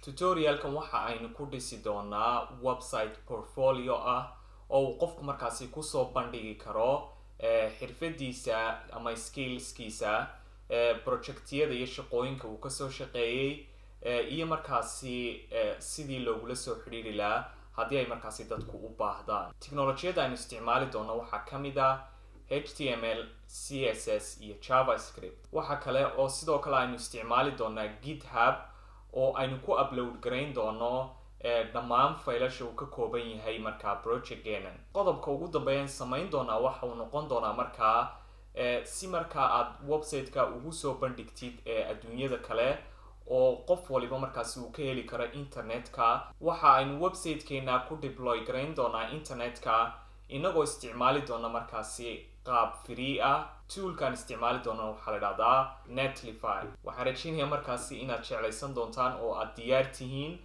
tutorialkan waxa aynu ku dhisi doonaa website portfolio ah oo qofku markaasi ku soo bandhigi karo xirfadiisa ama skillskiisa projectiyada iyo shaqooyinka uu ka soo shaqeeyay iyo markaasi sidii loogu soo xiriiri lahaa haddii ay markaasi dadku u baahdaan. Teknolojiyada aynu isticmaali doono waxa kamid ah HTML, CSS iyo JavaScript. waxa kale oo sidoo kale aynu isticmaali doonaa GitHub oo aynu ku upload gareyn doono dhammaan faylasha uu ka kooban yahay markaa projectkeena. qodobka ugu dambeeyaan samayn doonaa waxa uu noqon doonaa markaa si markaa aad website-ka ugu soo bandhigtid adduunyada kale oo qof waliba markaasi uu ka heli karo internetka. waxa aynu website-keena ku deploy gareyn doonaa internetka inagoo isticmaali doona markaasi qaab free ah. toolkan isticmaali doona waxa la yiraahdaa Netlify. waxaan rajaynayaa markaasi inaad jeclaysan doontaan oo aad diyaar tihiin.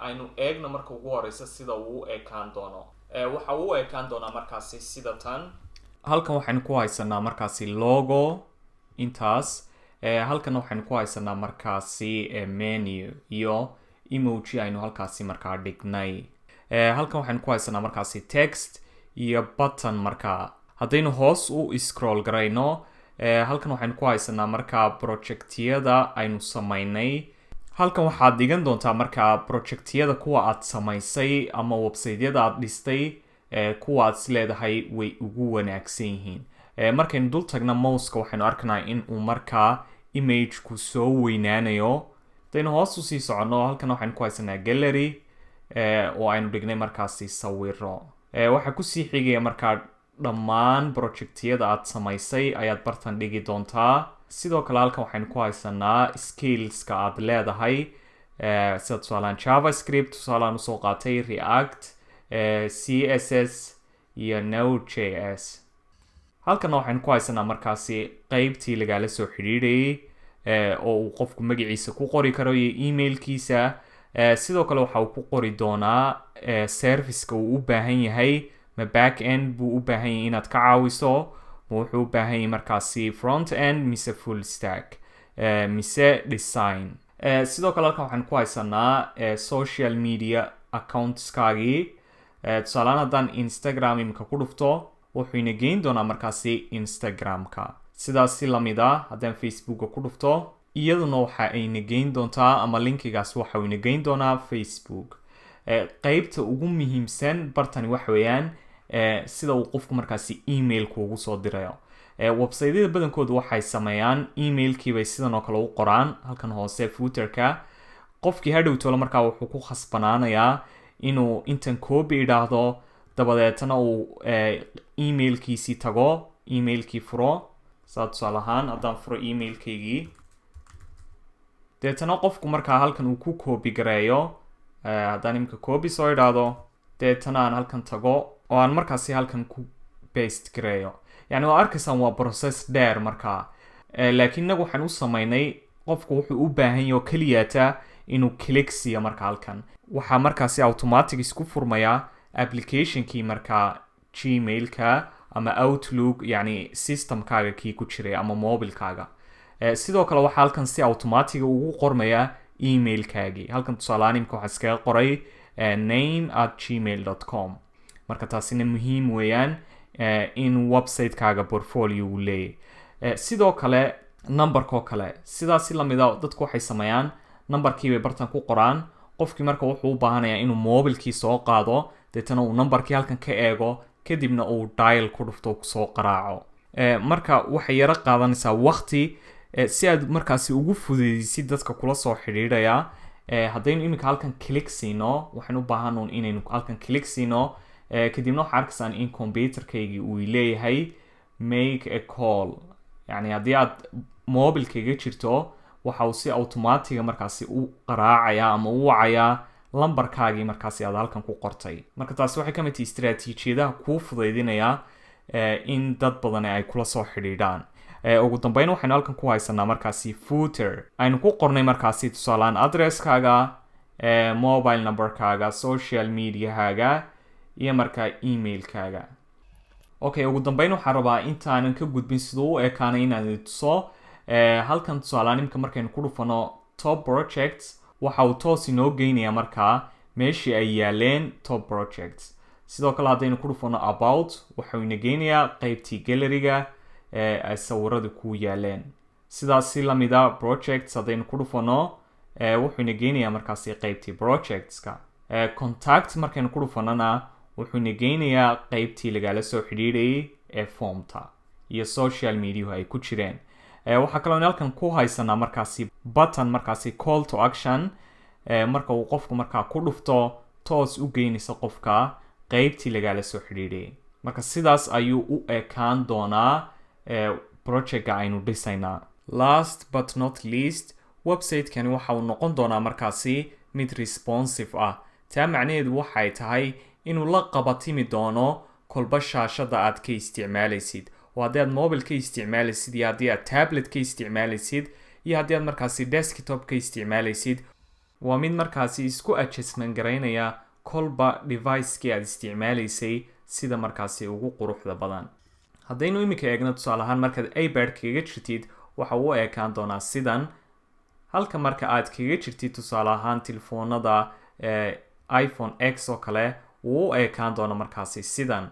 aynu eegno marka ugu horeysa sida uu ekaan doono. waxa uu ekaan doonaa markaasi sida tan. halkan waxaan ku haysanaa markaasi logo intaas. halkan waxaan ku haysanaa markaasi menu iyo emoji aynu halkaasi markaa dhignay. halkan waxaan ku haysanaa markaasi text iyo button markaa. haddaynu hoos u scroll garayno halkan waxaan ku haysanaa markaa projectiyada aynu samaynay. halkan waxaad dhigan doontaa markaa projectiyada kuwa aad samaysay ama website-yada aad dhistay kuwa aad isleedahay way ugu wanaagsan yihiin. markaynu dul tagna mouse-ka waxaynu arkanaa in uu markaa image-ku soo weynaanayo. haddaynu hoos u sii soconno halkan waxaan ku haysanaa gallery oo aynu dhignay markaasi sawiro. waxaa kusii xigaya markaa dhammaan projectiyada aad samaysay ayaad bartan dhigi doontaa. sidoo kale halkan waxaynu ku haysanaa skillska aad leedahay sida tusaalaan JavaScript, tusaalaan usoo qaatay React, CSS iyo Node.js. halkan waxaynu ku haysanaa markaasi qeybtii lagala soo xiriirayay oo uu qofku magaciisa ku qori karo iyo emailkiisa. sidoo kale waxa uu ku qori doonaa serviceka uu u baahan yahay. ma back end buu u baahan yahay inaad ka caawiso, ma wuxuu u baahan yahay markaasi front end mise full stack mise design. sidoo kale halkan waxaan ku haysanaa social media accountskaagii. tusaalaan haddaan Instagram imika ku dhufto wuxuu ina geyn doonaa markaasi Instagram-ka. sidaas si lamid ah haddaan Facebooka ku dhufto iyaduna waxa ayna geyn doontaa ama linkigaas waxa uu ina geyn doonaa Facebook. qeybta ugu muhiimsan bartani waxa weeyaan sida uu qofku markaasi emailku ugu soo dirayo. website-yada badankoodu waxay sameeyaan emailkii bay sidan oo kale u qoraan halkan hoose footerka. qofkii hadhowtoola markaa wuxuu ku khasbanaanayaa inuu intan copy idhaahdo dabadeetana uu emailkiisii tago, emailkii furo. saa tusaale ahaan haddaan furo emailkaygii deetana qofku markaa halkan uu ku copy gareeyo. haddaan imika copy soo idhaahdo deetana aan halkan tago oo aan markaasi halkan ku paste gareeyo. yani waa arkaysaan waa process dheer markaa. laakiin inagu waxaan u samaynay qofku wuxuu u baahan yahay oo keliyaata inuu click siiyo marka halkan. waxaa markaasi automatic isku furmaya applicationkii markaa Gmail-ka ama Outlook yani systemkaaga kii ku jiray ama mobilkaaga. sidoo kale waxaa halkan si automatic ugu qormaya emailkaagii. halkan tusaale imika waxaa iskaga qoray name@gmail.com. marka taasina muhiim weeyaan in website-kaaga portfolio uu leeyahay. sidoo kale numberkoo kale sidaasi lamid ah dadku waxay sameeyaan numberkii bay bartan ku qoraan. qofkii marka wuxuu u baahanayaa inuu mobilkii soo qaado deetana uu numberkii halkan ka eego kadibna uu dial ku dhufto soo qaraaco. marka waxay yara qaadanaysaa waqti si aad markaasi ugu fududeysid dadka kula soo xiriiraya. haddaynu imika halkan click siino waxaan u baahanun inaynu halkan click siino kadibna waxaa arkaysaan in computerkaygii uu leeyahay make a call. yani haddii aad mobilkayga jirto waxa uu si automatic markaasi u qaraacaya ama u wacayaa lambarkaagii markaasi aad halkan ku qortay. marka taasi waxay ka mid tahay istiraatiijiyadaha kuu fudaydinaya in dad badan ay kula soo xidhiidhaan. ugu dambeyn waxaynu halkan ku haysanaa markaasi footer. aynu ku qornay markaasi tusaalaan addresskaaga, mobile numberkaaga, social mediahaaga iyo markaa emailkaaga. okay, ugu dambeyn waxaan rabaa intaanan ka gudbin siduu u ekaanay inaan tuso. halkan tusaalaan imika markaynu ku dhufano top projects waxa uu toos inoo geynayaa markaa meeshii ay yaaleen top projects. sidoo kale haddaynu ku dhufano about waxau ina geynayaa qaybtii galleryga ay sawiradu ku yaaleen. sidaas si lamida projects haddaynu ku dhufano wuxuu ina geynayaa markaasi qaybtii projectska. contact markaynu ku dhufanana wuxuu ina geynayaa qaybtii lagala soo xidhiidhayay ee formta iyo social mediahu ay ku jireen. waxaa kaloo halkan ku haysanaa markaasi button markaasi call to action marka uu qofku markaa ku dhufto toos u geynaysa qofka qaybtii lagala soo xidhiidhayay. marka sidaas ayuu u ekaan doonaa projectka aynu dhisaynaa. last but not least website-kani waxa uu noqon doonaa markaasi mid responsive ah. taa macnaheedu waxay tahay inuu la qabatimi doono kolba shaashada aad ka isticmaalaysid. oo haddii aad mobile ka isticmaalaysid iyo haddii aad tablet ka isticmaalaysid iyo haddii aad markaasi desktop ka isticmaalaysid, waa mid markaasi isku adjustment garaynaya kolba device-kii aad isticmaalaysay sida markaasi ugu quruxda badan. haddaynu iminka eegno tusaale ahaan markaad iPad kaga jirtid waxa uu ekaan doonaa sidan, halka marka aad kaga jirtid tusaale ahaan telefoonada iPhone X oo kale uu u ekaan doono markaasi sidan.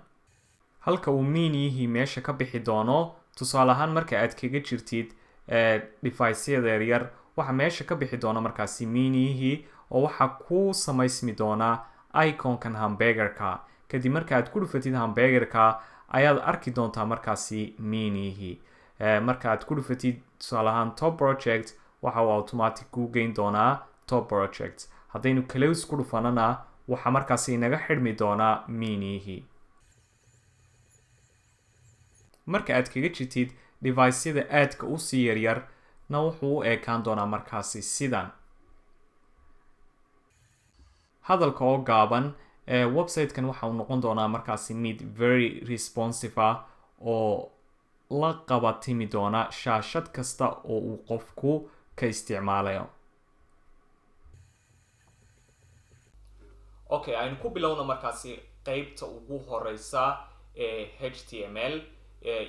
halka uu miniyihii meesha ka bixi doono tusaale ahaan marka aad kaga jirtid device-yada yaryar waxa meesha ka bixi doona markaasi miniyihii oo waxa ku samaysmi doonaa iconkan hamburgerka. kadib marka aad ku dhufatid hamburgerka ayaad arki doontaa markaasi miniyihii. marka aad ku dhufatid tusaale ahaan top project waxa uu automatic ku geyn doonaa top project. haddaynu close ku dhufanana waxa markaasi inaga xidhmi doonaa miniyihii. marka aad kaga jirtid device-yada aadka u sii yaryar na wuxuu u ekaan doonaa markaasi sidan. hadalka oo gaaban website-kan waxa uu noqon doonaa markaasi mid very responsive ah oo la qabatimi doona shaashad kasta oo uu qofku ka isticmaalayo. okay, aynu ku bilowna markaasi qaybta ugu horeysa ee HTML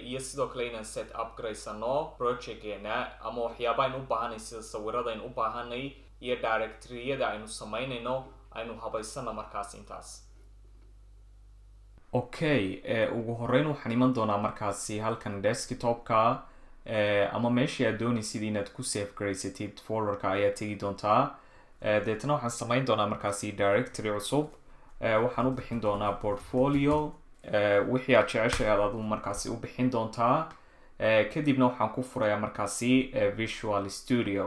iyo sidoo kale inaan set up garaysano projectkeena ama waxyaaba aynu u baahanay sida sawirada aynu u baahanay iyo directory-yada aynu samaynayno aynu habaysana markaas intaas. okay, ugu horeyn waxaan iman doonaa markaasi halkan desktopka ama meeshii aad doonaysid inaad ku save garaysatid folderka ayaa tegi doontaa. deetana waxaan samayn doonaa markaasi directory cusub. waxaan u bixin doonaa portfolio. wixii aad jeceshay aad adu markaasi u bixin doontaa. kadibna waxaan ku furayaa markaasi Visual Studio.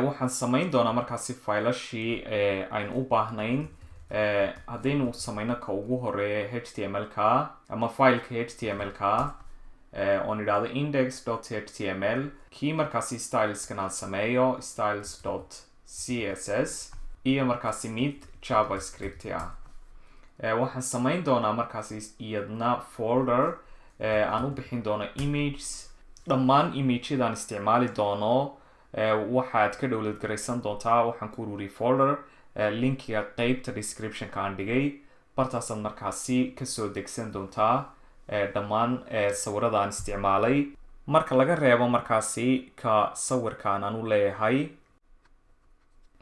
waxaan samayn doonaa markaasi faylashii aynu u baahnayn. haddaynu samayno ka ugu horeeya HTML-ka ama fileka HTML-ka oon idhaahdo index.html kii markaasi styleskan aan sameeyo styles.css iyo markaasi mid JavaScript ah. waxaan samayn doonaa markaasi iyadna folder aan u bixin doono images. dhammaan image-yadaan isticmaali doono waxaad ka download garaysan doontaa. waxaan ku ururiyay folder linkiga qaybta description-ka aan dhigay. bartaasaad markaasi kasoo degsan doontaa dhammaan sawirada aan isticmaalay marka laga reebo markaasi ka sawirkaan aan u leeyahay.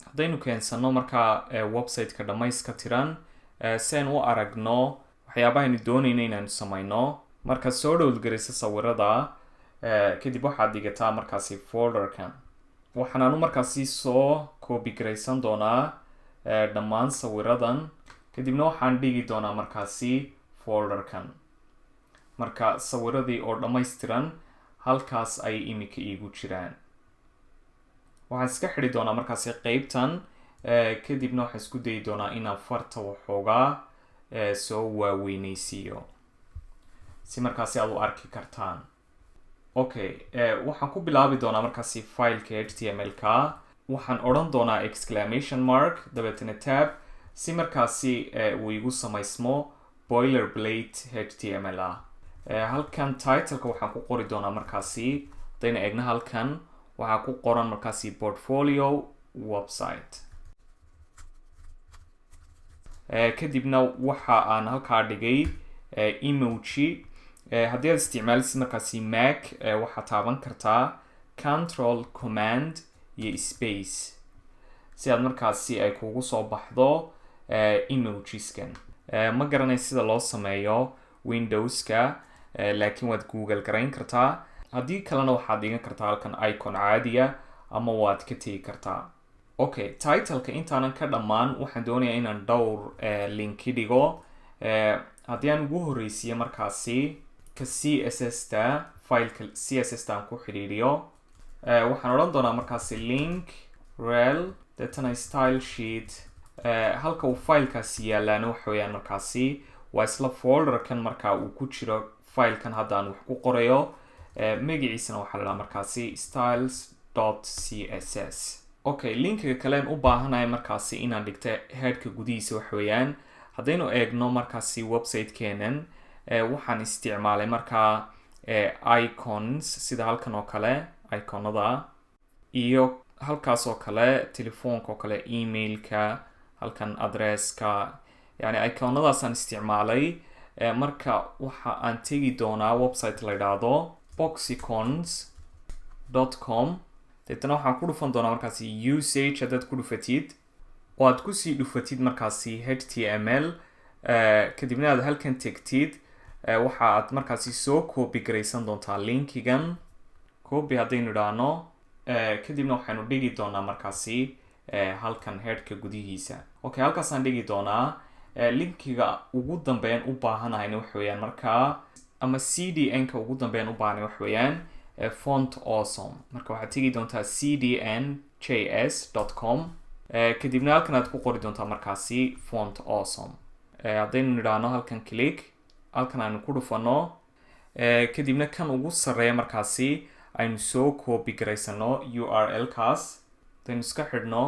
haddaynu keensano markaa website-ka dhamayska tiran si aynu u aragno waxyaabahaynu doonayna inaanu samayno. markaad soo download garaysa sawirada kadib waxaad dhigataa markaasi folderkan. waxaanaanu markaasi soo copy garaysan doonaa dhammaan sawiradan kadibna waxaan dhigi doonaa markaasi folderkan. marka sawiradii oo dhammaystiran halkaas ay imika iigu jiraan. waxaan iska xidhi doonaa markaasi qaybtan kadibna waxaan isku dayi doonaa inaan farta waxoogaa soo waaweynaysiiyo si markaasi aad u arki kartaan. okay, waxaan ku bilaabi doonaa markaasi fileka HTML-ka. waxaan odhan doonaa exclamation mark dabeetana tab si markaasi uu igu samaysmo boilerplate HTML ah. halkan titleka waxaan ku qori doonaa markaasi haddayna eegna halkan waxaa ku qoran markaasi portfolio website. kadibna waxa aan halkaa dhigay emoji. haddii aad isticmaalisid markaasi Mac waxaad taaban kartaa Control Command iyo Space si aad markaasi ay kugu soo baxdo emojiskan. Ma garanay sida loo sameeyo Windowska, laakiin waad Google garayn kartaa. haddii kalena waxaad dhigan kartaa halkan icon caadiya ama waad ka tegi kartaa. Okay, titleka intaanan ka dhammaan waxaan doonayaa inaan dhowr linki dhigo. haddii aan ugu horreysiiyo markaasi ka CSS-ta fileka CSS-ta aan ku xidhiidhiyo, waxaan odhan doonaa markaasi link rel deetana style sheet. halka uu filekaasi yaalaana waxa weeyaan markaasi waa isla folderkan markaa uu ku jiro filekan hadda aan wax ku qorayo. magaciisana waxaa la dhahaa markaasi styles.css. okay, linkiga kalean u baahanahay markaasi inaan dhigto headka gudihiisa waxa weeyaan, haddaynu eegno markaasi website-keenan, waxaan isticmaalay markaa icons sida halkan oo kale iconada, iyo halkaas oo kale telefoonka oo kale, emailka, halkan adresska, yani iconadaasaan isticmaalay. marka waxa aan tegi doonaa website la yidhaahdo boxicons.com. deetana waxaan ku dhufan doonaa markaasi usage haddaad ku dhufatid, oo aad kusii dhufatid markaasi html, kadibna aad halkan tegtid, waxa aad markaasi soo copy garaysan doontaa linkigan. copy haddaynu idhaahno, kadibna waxaynu dhigi doonaa markaasi halkan headka gudihiisa. okay, halkaasaan dhigi doonaa. linkiga ugu dambeyn u baahanahayna waxa weeyaan markaa, ama cdn-ka ugu dambeyn u baahanay waxa weeyaan font awesome. marka waxaad tegi doontaa cdnjs.com, kadibna halkan aad ku qori doontaa markaasi font awesome. haddaynu nidhaahno halkan click, halkan aynu ku dhufano, kadibna kan ugu sarreeya markaasi aynu soo copy garaysano url-kaas, haddaynu iska xidhno,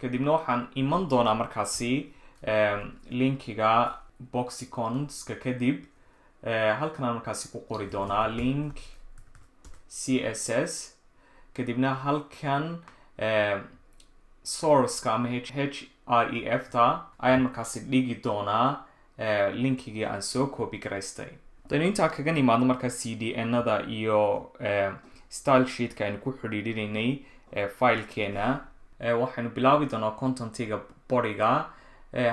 kadibna waxaan iman doonaa markaasi linkiga boxiconska. kadib halkan aan markaasi ku qori doonaa link css, kadibna halkan sourceka ama href-ta ayaan markaasi dhigi doonaa linkigii aan soo copy garaystay. haddaynu intaa kaga nimaadno markaa cdn-ada iyo style sheetka aynu ku xidhiidhinaynay filekeena, waxaynu bilaabi doonaa contentiga bodiga.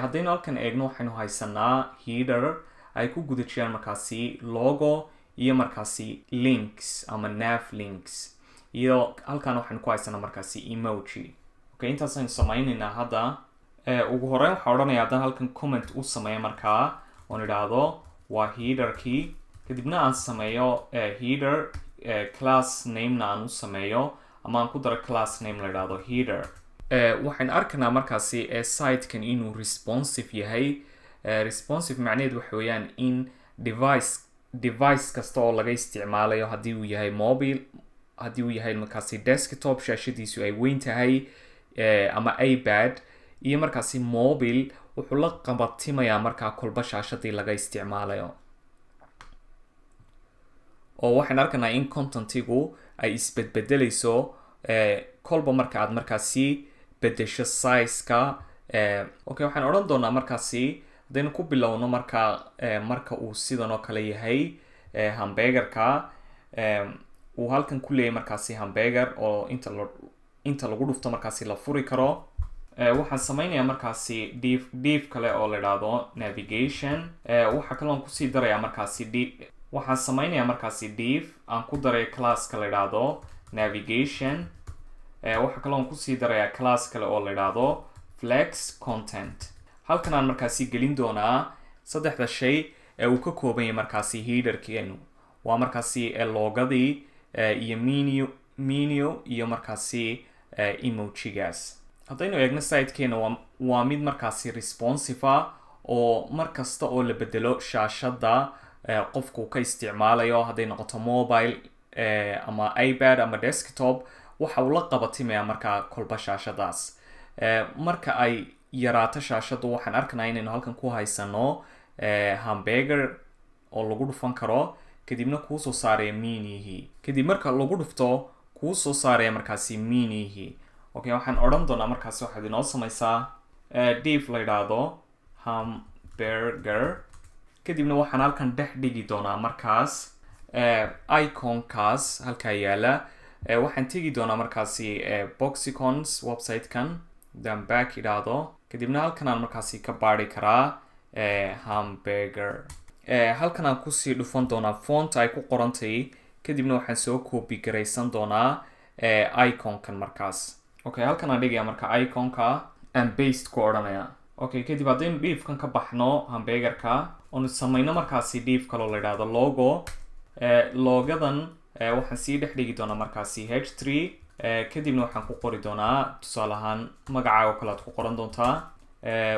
haddaynu halkan eegno, waxaynu haysanaa header ay ku guda jiraan markaasi logo iyo markaasi links ama nav links, iyo halkan waxaynu ku haysanaa markaasi emoji. okay, intaasaynu samaynaynaa hadda. ugu horeyn waxaa odhanaya haddaan halkan comment u sameeyo markaa, oon idhaahdo waa headerkii, kadibna aan sameeyo header class namena aan u sameeyo, ama aan ku daro class name la idhaahdo header. waxaan arkaynaa markaasi sitekan inuu responsive yahay. responsive macnaheed waxa weeyaan in device kasta oo laga isticmaalayo, haddii uu yahay mobile, haddii uu yahay markaasi desktop shaashadiisu ay weyn tahay, ama iPad, iyo markaasi mobile, wuxuu la qabatimayaa markaa kolba shaashadii laga isticmaalayo. oo waxaan arkaynaa in contentigu ay isbedbedelayso kolba marka aad markaasi bedesho size-ka. okay, waxaan odhan doonaa markaasi, haddaynu ku bilowno marka uu sidan oo kale yahay hamburgerka, uu halkan ku leeyahay markaasi hamburger oo inta lagu dhufto markaasi la furi karo. waxaan sameynayaa markaasi div kale oo la idhaahdo navigation. waxaa kaloo aan kusii darayaa markaasi waxaan sameynayaa markaasi div aan ku daray classka la idhaahdo navigation. waxaa kaloo aan kusii darayaa class kale oo la idhaahdo flex content. halkan aan markaasi gelin doonaa saddexda shay ee uu ka kooban yahay markaasi headerkeenu. waa markaasi logadii iyo menu iyo markaasi emojigaas. haddaynu eegno sitekeena, waa mid markaasi responsive ah, oo markasta oo la bedelo shaashada qofku ka isticmaalayo, hadday noqoto mobile ama iPad ama desktop, waxa uu la qabatimaya markaa kolba shaashadaas. marka ay yaraato shaashadu, waxaan arkanaa inaynu halkan ku haysano hamburger oo lagu dhufan karo, kadibna kuu soo saaraya menihii. kadib marka lagu dhufto, kuu soo saaraya markaasi menihii. okay, waxaan odhan doonaa markaasi waxaad inoo sameysaa div la idhaahdo hamburger, kadibna waxaan halkan dhex dhigi doonaa markaas iconkaas halkaa yaala. waxaan tegi doonaa markaasi boxicons website-kan, dan back idhaahdo kadibna halkan aan markaasi ka baari karaa hamburger halkan aan kusii dhufan doonaa font ay ku qorantay kadibna waxaan soo copy garaysan doonaa iconkan markaas okay halkan aan dhigayaa marka iconka and paste ku odhanaya okay kadib haddaynu diifkan ka baxno hamburgerka oonu samayno markaasi diif kaloo la yidhaahdo logo logadan waxaan sii dhex dhigi doonaa markaasi h3 kadibna waxaan ku qori doonaa tusaale ahaan magacaaga oo kale aad ku qoran doontaa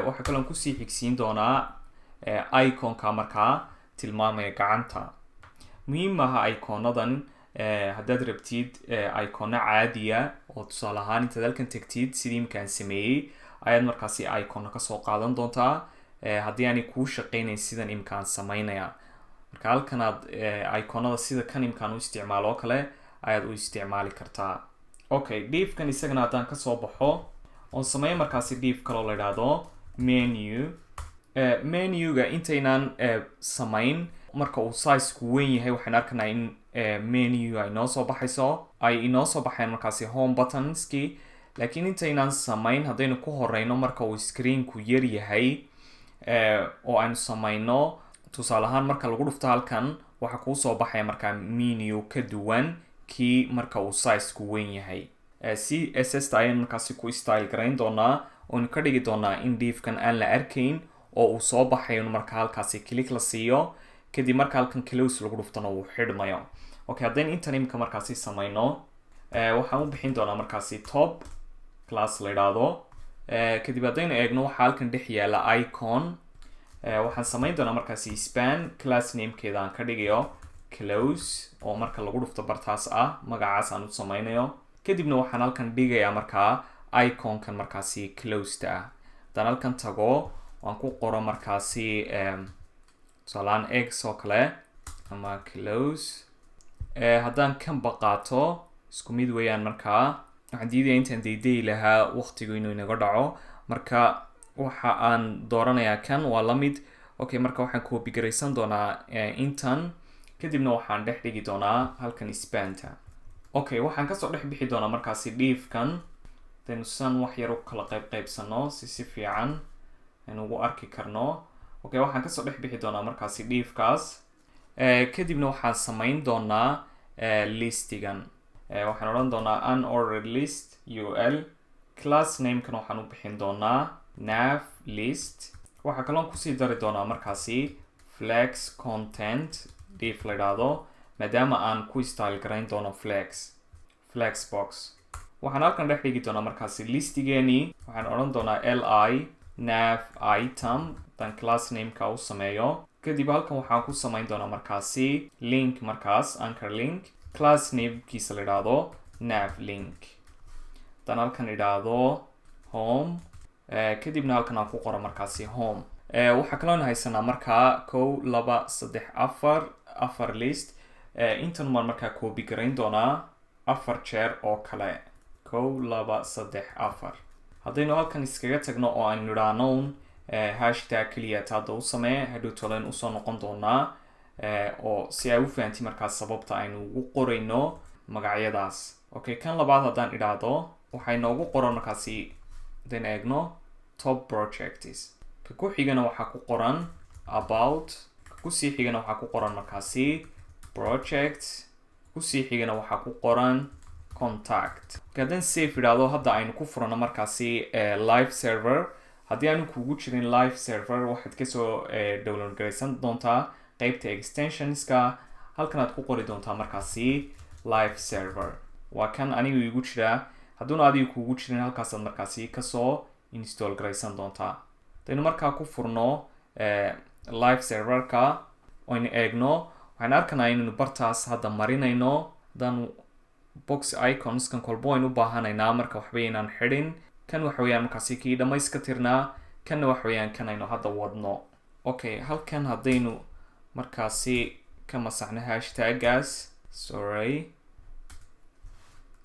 waxaa kaloon kusii xigsiin doonaa iconka markaa tilmaamaya gacanta muhiim aha iconadan haddaad rabtid icona caadiya oo tusaale ahaan intaad halkan tegtid sidii imkaan sameeyey ayaad markaasi icona kasoo qaadan doontaa haddii aanay kuu shaqeynayn sidan imkaan samaynaya marka halkan aad iconada sida kan imkaan u isticmaalo oo kale ayaad u isticmaali kartaa okay diifkan isagana haddaan kasoo baxo oon sameeyo markaasi diif kaloo la idhaahdo menu menuga intaynaan samayn marka uu sizeku weyn yahay waxaan arkanaa in menu ay noo soo baxayso ay inoo soo baxayan markaasi home buttonski laakiin intaynaan samayn haddaynu ku horeyno marka uu screenku yar yahay oo aynu samayno tusaale ahaan marka lagu dhufto halkan waxa kuu soo baxaya markaa menu ka duwan kii marka uu sizeku weyn yahay CSS ayaan markaasi ku style garayn doonaa oonu ka dhigi doonaa in diifkan aan la arkayn oo uu soo baxayo marka halkaasi click la siiyo kadib marka halkan close lagu dhuftana uu xidhmayo okay haddaynu intan imika markaasi samayno waxaan u bixin doonaa markaasi top class la idhaahdo kadib haddaynu eegno waxaa halkan dhex yaala icon waxaan samayn doonaa markaasi span class namekeeda aan ka dhigayo close oo marka lagu dhufto bartaas ah magacaas aan u samaynayo kadibna waxaan halkan dhigayaa markaa iconkan markaasi closed ah haddaan halkan tago waan ku qoro markaasi tusaaleaan x oo kale ama close haddaan kan baqaato isku mid weeyaan markaa waxaan diidaya intaan daydayi lahaa waqtigu inuu inaga dhaco marka waxa aan dooranayaa kan waa la mid okay marka waxaan copy garaysan doonaa intan kadibna waxaan dhex dhigi doonaa halkan spanta okay waxaan kasoo dhex bixi doonaa markaasi diifkan hadaynu san wax yar u kala qaybsano si fiican aynu ugu arki karno okay waxaan kasoo dhex bixi doonaa markaasi diifkaas kadibna waxaan samayn doonaa listigan waxaan odhan doonaa unordered list ul class namekan waxaan u bixin doonaa nav list waxaa kaloon kusii dari doonaa markaasi flex content diif la idhaahdo maadaama aan ku style garayn doono flex box waxaan halkan dhex dhigi doonaa markaasi listigeeni waxaan odhan doonaa li nav item dan class nameka u sameeyo kadib halkan waxaan ku samayn doonaa markaasi link markaas anchor link class namekiisa la idhaahdo nav link dan halkan idhaahdo home kadibna halkan aan ku qoro markaasi home waxaa kaloona haysanaa markaa 1 2 3 4 list intan maan markaa copy garayn doonaa 4 jeer oo kale 1 2 3 4 haddaynu halkan iskaga tagno oo aynu idhaahno hashtag keliya taada u samee hadhow tolen usoo noqon doonaa oo si ay u fahanti markaas sababta aynu ugu qorayno magacyadaas okay kan labaad haddaan idhaahdo waxay noogu qoran markaasi haddaynu eegno top projects ka ku xigana waxaa ku qoran about ka kusii xigana waxaa ku qoran markaasi project kusii xigana waxaa ku qoran contact haddaan save idhaahdo hadda aynu ku furano markaasi live server haddii aanu kugu jirin live server waxaad kasoo download garaysan doontaa qeybta extensionska halkan aad ku qori doontaa markaasi live server waa kan anigu igu jiraa hadduuna adiga kugu jirin halkaasaad markaasi kasoo install garaysan doontaa hadaynu markaa ku furno live serverka oynu eegno waxaan arkanaa inaynu bartaas hadda marinayno haddaan box iconskan kolbo aynu u baahanaynaa marka waxba inaan xidhin kan waxa weeyaan markaasi kii dhamayska tirnaa kanna waxa weeyaan kan aynu hadda wadno okay halkan haddaynu markaasi ka masaxno hashtaggaas sorry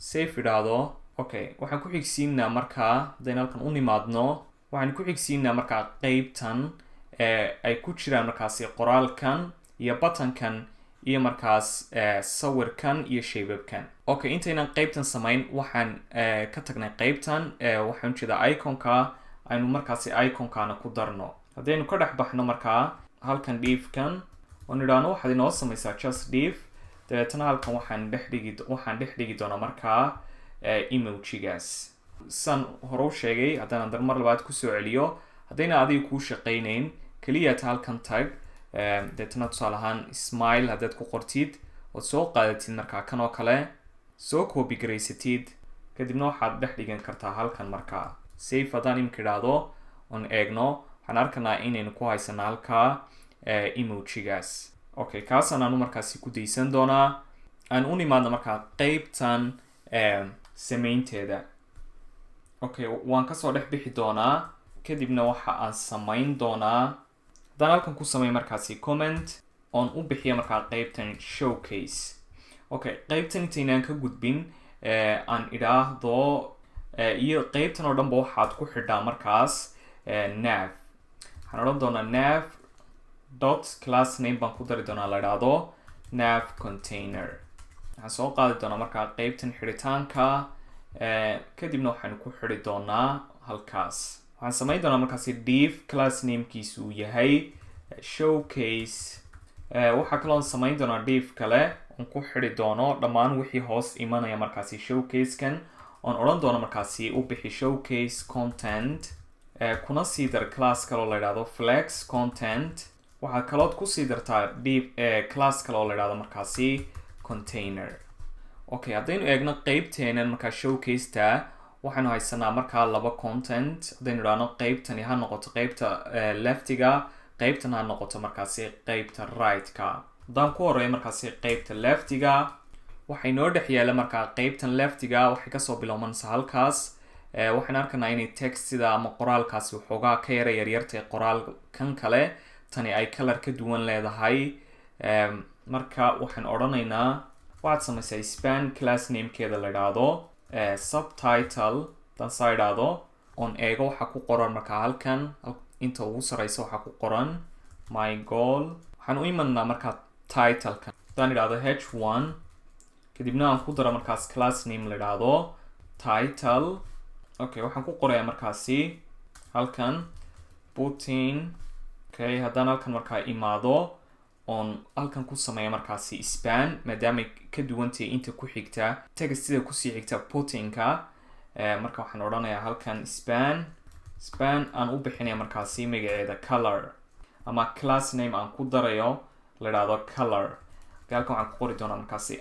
save idhaahdo okay waxaan ku xigsiinaa markaa haddaynu halkan u nimaadno waxaan ku xigsiinaa markaa qeybtan ay ku jiraan markaasi qoraalkan iyo buttonkan iyo markaas sawirkan iyo shaybabkan. Okay, intaynan qaybtan samayn waxaan ka tagnay qaybtan waxaan jeedaa iconka aynu markaasi iconkana ku darno. haddaynu ka dhex baxno markaa halkan div-kan oo nidhaahno waxaad inoo samaysaa just div, dabeetana halkan waxaan dhex dhigi doonaa markaa emojigaas. san hore u sheegay haddaan dar mar labaad kusoo celiyo, haddayna adiga kuu shaqaynayn keliyaad halkan tag, dabeetana tusaale ahaan smile haddaad ku qortid ood soo qaadatid markaa kan oo kale, soo copy garaysatid, kadibna waxaad dhex dhigan kartaa halkan markaa. Save haddaan imika idhaahdo oon eegno waxaan arkanaa inaynu ku haysana halkaa emojigaas. Okay, kaasaan aanu markaasi ku daysan doonaa. aan u nimaadno markaa qaybtan samaynteeda. Okay, waan kasoo dhex bixi doonaa, kadibna waxa aan samayn doonaa haddaan halkan ku samay markaasi comment oon u bixiya markaa qaybtan showcase. Okay, qaybtan intaynaan ka gudbin aan idhaahdo iyo qaybtan oo dhanba waxaad ku xidhaa markaas nav. waxaan odhan doonaa nav dot class name baan ku dari doonaa la idhaahdo nav container. waxaan soo qaadi doonaa markaa qaybtan xidhitaanka, kadibna waxaanu ku xidhi doonaa halkaas. waxaan samayn doonaa markaasi div class namekiisu uu yahay showcase. waxaa kaloon samayn doonaa div kale oon ku xidhi doono dhammaan wixii hoos imanaya markaasi showcase-kan, oon odhan doono markaasi u bixi showcase content, kuna sii dar class kaloo la idhaahdo flex content. waxaad kalood kusii dartaa div class kale oo la idhaahdo markaasi container. Okay, haddaynu eegno qaybteenan markaa showcase-ta waxaynu haysanaa markaa laba content. haddaynu idhaahno qaybtani ha noqoto qaybta leftiga, qaybtan ha noqoto markaasi qaybta right-ka. haddaan ku horeeyo markaasi qaybta leftiga, waxay noo dhex yaala markaa qaybtan leftiga waxay kasoo bilowmanaysaa halkaas. waxaan arkanaa inay textida ama qoraalkaasi waxoogaa ka yara yaryartay qoraalkan kale, tani ay color ka duwan leedahay. marka waxaan odhanaynaa waxaad samaysaa span class namekeeda la idhaahdo subtitle. haddaan saa idhaahdo oon eego waxaa ku qoran markaa halkan inta ugu sareysa waxaa ku qoran my goal. waxaan u imanaa markaa titlekan. haddaan idhaahdo h1 kadibna aan ku daro markaas class name la idhaahdo title. Okay, waxaan ku qorayaa markaasi halkan putin. Okay, haddaan halkan markaa imaado oon halkan ku sameeya markaasi span, maadaamay ka duwantahay inta ku xigta textida kusii xigta putinka. marka waxaan odhanayaa halkan span aan u bixinaya markaasi magaceeda color, ama class name aan ku darayo la idhaahdo color. halkan waxaan ku qori doonaa markaasi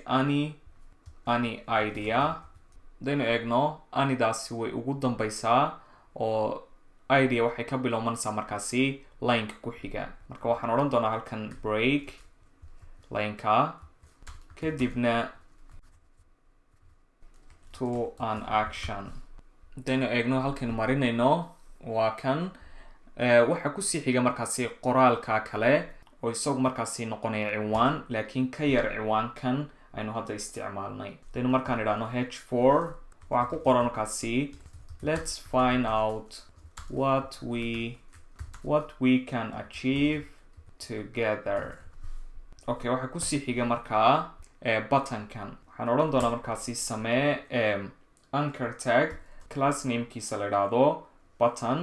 any idea. haddaynu eegno anidaasi way ugu dambeysaa oo idea waxay ka bilowmanaysaa markaasi lineka ku xiga. marka waxaan odhan doonaa halkan break lineka, kadibna to an action. haddaynu eegno halkaynu marinayno waa kan. waxaa kusii xiga markaasi qoraalka kale oo isagu markaasi noqonaya ciwaan, laakiin ka yar ciwaankan aynu hadda isticmaalnay. haddaynu markaan idhaahno h4 waxaa ku qoran markaasi let's find out what we can achieve together. Okay, waxaa kusii xiga markaa buttonkan. waxaan odhan doonaa markaasi samee anchor tag class namekiisa la idhaahdo button.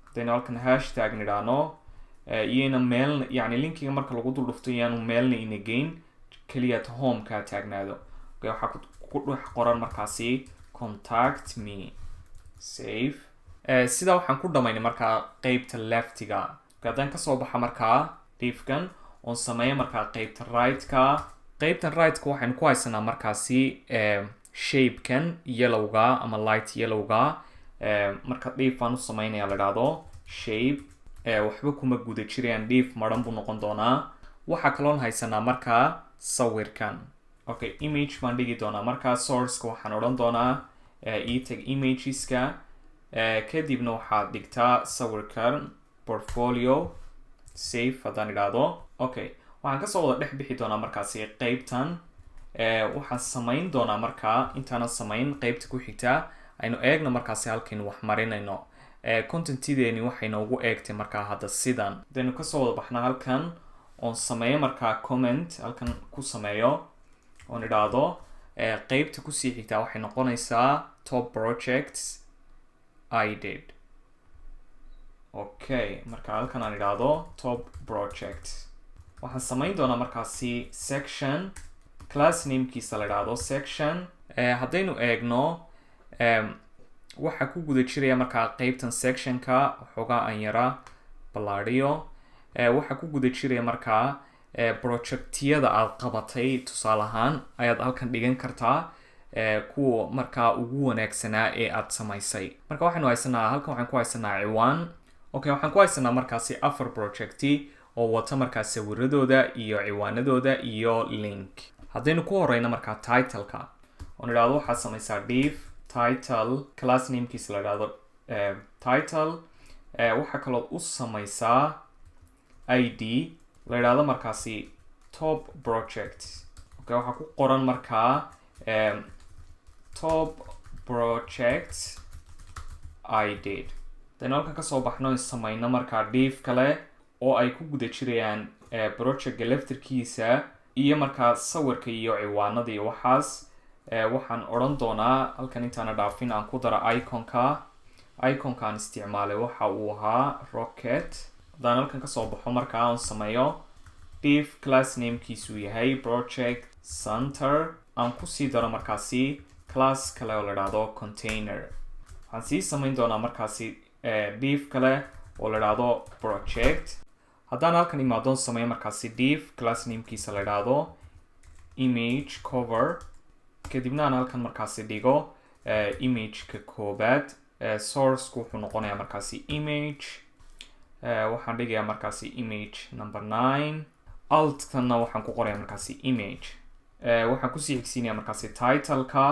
haddaynu halkan hashtag nidhaahno iyana meel yani linkiga marka lagu dul dhufto iyaanu meelna ina geyn, keliyaad home kaa taagnaado. okay, waxaa ku dhex qoran markaasi contact me. save. sidaa waxaan ku dhamaynay markaa qaybta leftiga. haddaan kasoo baxa markaa div-kan oon sameeya markaa qaybta right-ka. qaybtan right-ka waxaynu ku haysanaa markaasi shape-kan yellowga ama light yellowga. marka div aan u sameynaya la idhaahdo shape. waxba kuma guda jirayaan, div maran buu noqon doonaa. waxaa kaloon haysanaa markaa sawirkan. okay, image baan dhigi doonaa. markaa sourceka waxaan odhan doonaa etag imageska, kadibna waxaad dhigtaa sawirkan portfolio. save haddaan idhaahdo. okay, waxaan kasoo wada dhex bixi doonaa markaasi qaybtan. waxaan samayn doonaa markaa intaanan samayn qaybta ku xigta aynu eegno markaasi halkaynu wax marinayno. contentideeni waxay noogu eegtay markaa hadda sidan. haddaynu kasoo wada baxna halkan oon sameeyo markaa comment halkan ku sameeyo oon idhaahdo qeybta kusii xigtaa waxay noqonaysaa top projects I did. Okay, marka halkan aan idhaahdo top project waxaan samayn doonaa markaasi section class namekiisa la idhaahdo section. Haddaynu eegno waxa ku guda jiraya markaa qeybtan sectionka waxoogaa aan yara ballaadhiyo. Waxa ku guda jiraya markaa projectiyada aad qabatay tusaale ahaan ayaad halkan dhigan kartaa kuwa markaa ugu wanaagsanaa ee aad samaysay. Marka waxaynu haysanaa halkan waxaan ku haysanaa ciwaan. Okay, waxaan ku haysanaa markaasi 4 projecti oo wata markaa sawiradooda iyo ciwaanadooda iyo link. Haddaynu ku horeyno markaa titleka oon idhaahdo waxaad samaysaa div title class namekiisa la idhaahdo title. Waxaa kaloo u samaysaa id la idhaahdo markaasi top project. Okay, waxaa ku qoran markaa top projects I did. Then halkan kasoo baxno samayno markaa div kale oo ay ku guda jirayaan projectka laftirkiisa iyo markaa sawirka iyo ciwaanada iyo waxaas. Waxaan odhan doonaa halkan intaana dhaafin aan ku dara iconkaan isticmaalay waxa uu ahaa rocket. haddaan halkan kasoo baxo markaa aan sameeyo div class namekiisu yahay project center aan kusii daro markaasi class kale oo la idhaahdo container. waxaan sii samayn doonaa markaasi div kale oo la idhaahdo project. haddaan halkan imaadoon sameeyo markaasi div class namekiisa la idhaahdo image cover kadibna aan halkan markaasi dhigo imageka koobaad. Sourceku wuxuu noqonayaa markaasi image. Waxaan dhigayaa markaasi image number 9. Altkanna waxaan ku qorayaa markaasi image. Waxaan kusii xigsiinayaa markaasi titleka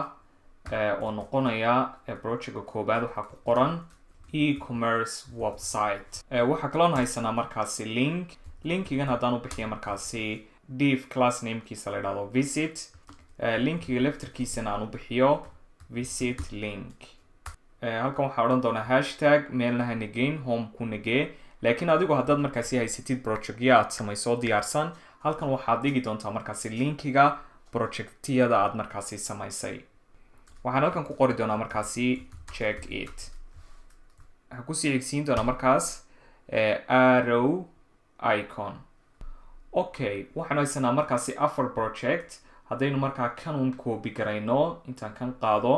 oo noqonaya projectka koobaad waxaa ku qoran e-commerce website. waxaa kaloon haysanaa markaasi linkigan haddaan u bixiya markaasi div class namekiisa la idhaahdo visit. linkiga laftirkiisana aan u bixiyo visit link. halkan waxaa odhan doonaa hashtag meelna ha nageyn home ku nagee. laakiin adigu haddaad markaasi haysatid projectya aad samayso diyaarsan halkan waxaad dhigi doontaa markaasi linkiga projectiyada aad markaasi samaysay. waxaan halkan ku qori doonaa markaasi check it. waxaan kusii xigsiin doonaa markaas arrow icon. Okay, waxaan haysanaa markaasi 4 project. haddaynu markaa kanun copy garayno intaan kan qaado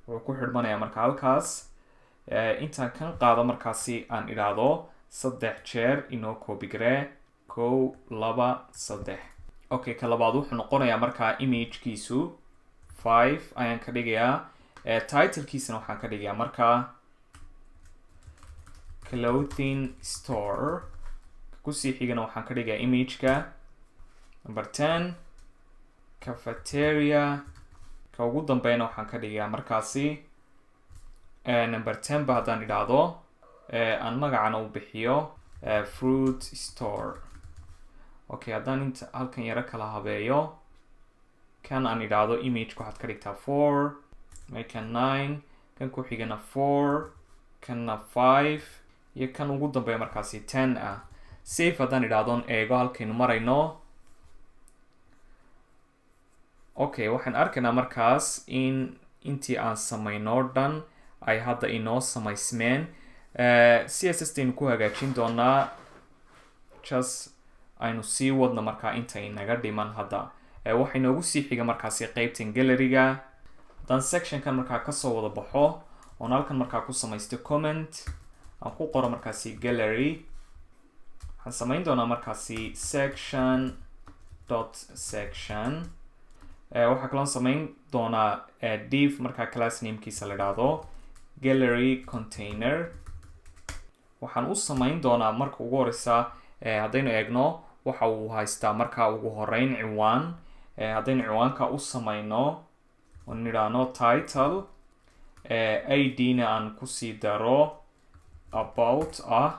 wuxuu ku xidhmanayaa markaa halkaas. intaan kan qaado markaasi aan idhaahdo 3 jeer inoo copy garee 1 2 3. Okay, ka labaad wuxuu noqonayaa markaa imagekiisu 5 ayaan ka dhigayaa. titlekiisana waxaan ka dhigayaa markaa clothing store. kusii xigana waxaan ka dhigayaa imageka number 10 cafeteria. ka ugu dambeyna waxaan ka dhigayaa markaasi number 10 ba haddaan idhaahdo aan magacana u bixiyo fruit store. Okay, haddaan inta halkan yaro kala habeeyo kan aan idhaahdo imageka waxaad ka dhigtaa 4 kan 9 kan ku xigana 4 kanna 5 iyo kan ugu dambeeya markaasi 10 ah. save haddaan idhaahdoon eego halkaynu marayno. Okay, waxaan arkaynaa markaas in intii aan samayno dhan ay hadda inoo samaysmeen. CSS taynu ku hagaajin doonaa just aynu sii wadno markaa inta inaga dhiman hadda. waxay noogu sii xiga markaasi qeybtan galleryga. haddaan sectionkan markaa kasoo wada baxo oon halkan markaa ku samaysto comment aan ku qoro markaasi gallery. waxaan samayn doonaa markaasi section. waxaa kaloon samayn doonaa div markaa class namekiisa la idhaahdo gallery container. waxaan u samayn doonaa marka ugu horeysa haddaynu eegno waxa uu haystaa markaa ugu horeyn ciwaan. haddaynu ciwaanka u samayno oon idhaahno title id-na aan kusii daro about ah.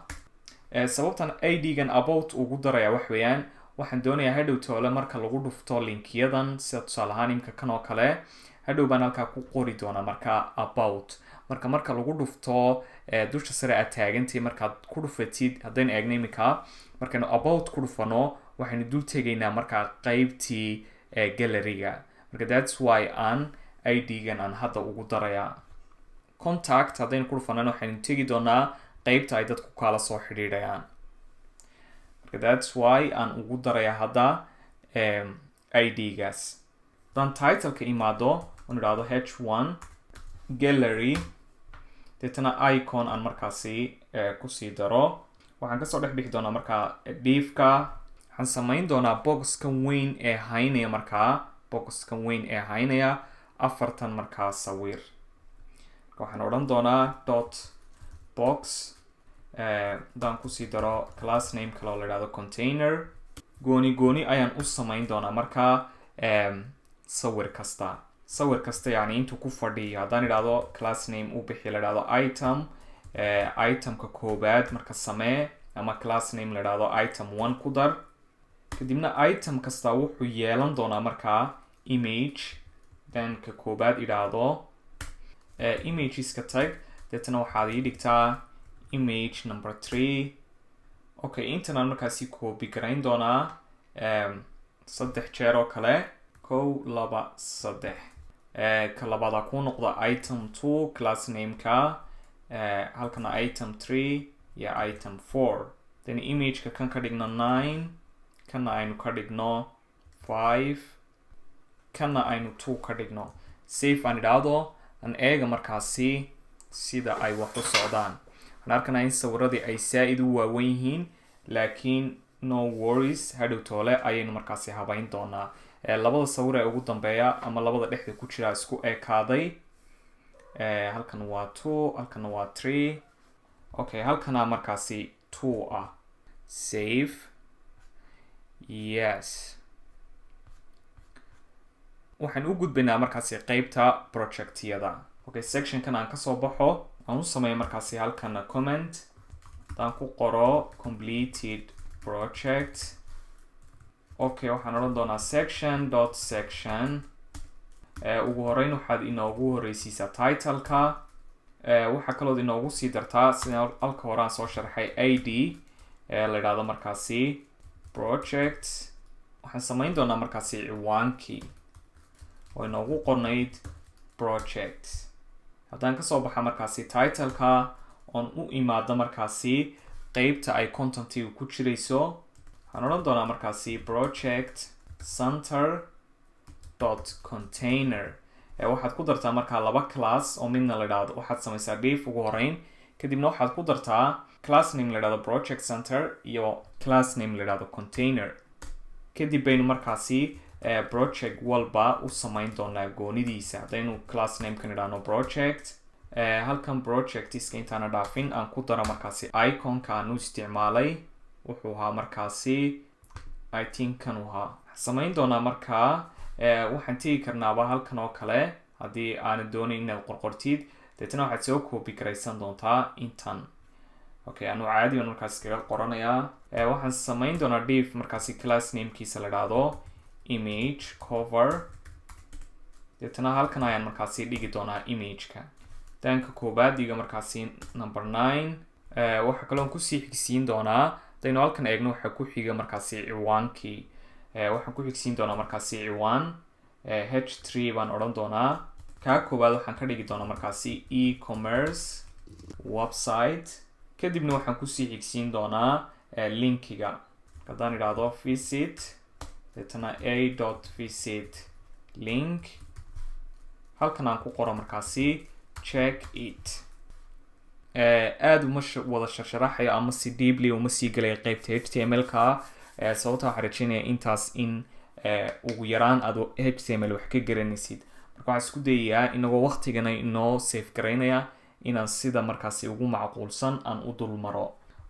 sababtan id-gan about ugu daraya wax weeyaan waxaan doonayaa hadhow toole marka lagu dhufto linkiyadan sida tusaale ahaan imka kan oo kale hadhow baan halkaa ku qori doonaa markaa about. marka lagu dhufto dusha sare aad taagantii markaad ku dhufatid haddaynu eegno imika markaynu about ku dhufano waxaynu dul tegaynaa markaa qaybtii galleryga marka that's why aan id-gan aan hadda ugu darayaa contact haddaynu ku dhufanana waxaynu tegi doonaa qaybta ay dadku kala soo xidhiidhayaan marka that's why aan ugu darayaa hadda id-gaas haddaan titleka imaado aan idhaahdo h1 gallery deetana icon aan markaasi kusii daro waxaan kasoo dhex bixi doonaa markaa diifka waxaan samayn doonaa boxkan weyn ee haynaya markaa boxkan weyn ee haynaya 4 markaa sawir marka waxaan odhan doonaa dot box haddaan kusii daro class name kale oo la idhahdo container gooni ayaan u samayn doonaa markaa sawir kasta yani intuu ku fadhiyo haddaan idhaahdo class name u bixi la idhahdo item itemka koobaad marka samee ama class name la idhahdo item 1 ku dar kadibna item kasta wuxuu yeelan doonaa markaa image then ka koobaad idhaahdo imageska tag deetana waxaad ii dhigtaa image number 3 okay intanaan markaasi copy garayn doonaa 3 jeer oo kale 1 2 3 ka labaada ku noqda item 2 class nameka halkana item 3 iyo item 4 then imageka kan ka dhigno 9 kana aynu ka dhigno 5 kana aynu 2 ka dhigno save aan idhaahdo aan eega markaasi sida ay wax u socdaan waxaan arkanaa in sawiradii ay saa-id u waawan yihiin laakiin no worries hadhow toole ayaynu markaasi habayn doonaa labada sawir ee ugu dambeeya ama labada dhexda ku jira isku ekaaday halkan waa 2 halkana waa 3 okay halkana markaasi 2 ah save yes waxaan u gudbaynaa markaasi qaybta projectyada okay sectionkan aan kasoo baxo aan u sameeyo markaasi halkana comment haddaan ku qoro completed project okay waxaan odhan doonaa section ugu horeyn waxaad inoogu horeysiisaa titleka waxaa kalood inoogu sii dartaa sida halka hore aan soo sharxay id la idhaahdo markaasi project waxaan samayn doonaa markaasi ciwaankii oo inoogu qornayd project haddaan kasoo baxa markaasi titleka oon u imaado markaasi qeybta ay contentiga ku jirayso waxaan odhan doonaa markaasi project center dot container waxaad ku dartaa markaa 2 class oo midna la idhaahdo waxaad samaysaa div ugu horeyn kadibna waxaad ku dartaa class name la idhahdo project center iyo class name la idhahdo container kadib baynu markaasi project walba u samayn doonaa goonidiisa haddaynu class namekan idhaahno project halkan projectiska intaana dhaafin aan ku daro markaasi iconka aan u isticmaalay wuxuu ahaa markaasi I think kan ahaa samayn doonaa markaa waxaan tegi karnaaba halkan oo kale haddii aanad doonayn inaad qorqortid deetana waxaad soo copy garaysan doontaa intan okay anu caadi baan markaas kaga qoranayaa waxaan samayn doonaa div markaasi class namekiisa la idhaahdo image cover deetana halkan ayaan markaasi dhigi doonaa imageka danka koobaad dhiga markaasi number 9 waxa kaloon kusii xigsiin doonaa hadaynu halkan eegno waxa ku xiga markaasi ciwaankii waxaan ku xigsiin doonaa markaasi ciwaan h3 baan odhan doonaa kaa koobaad waxaan ka dhigi doonaa markaasi e-commerce website kadibna waxaan kusii xigsiin doonaa linkiga haddaan idhaahdo visit deetana a.visit link halkan aan ku qoro markaasi check it aad uma wada sharaxayo ama si deeply uma sii galay qaybta html-ka sababta waxaan rajeynaya intaas in ugu yaraan aad html wax ka garanaysid marka waxaan isku dayayaa inagoo waqtigana inoo save garaynaya inaan sida markaasi ugu macquulsan aan u dul maro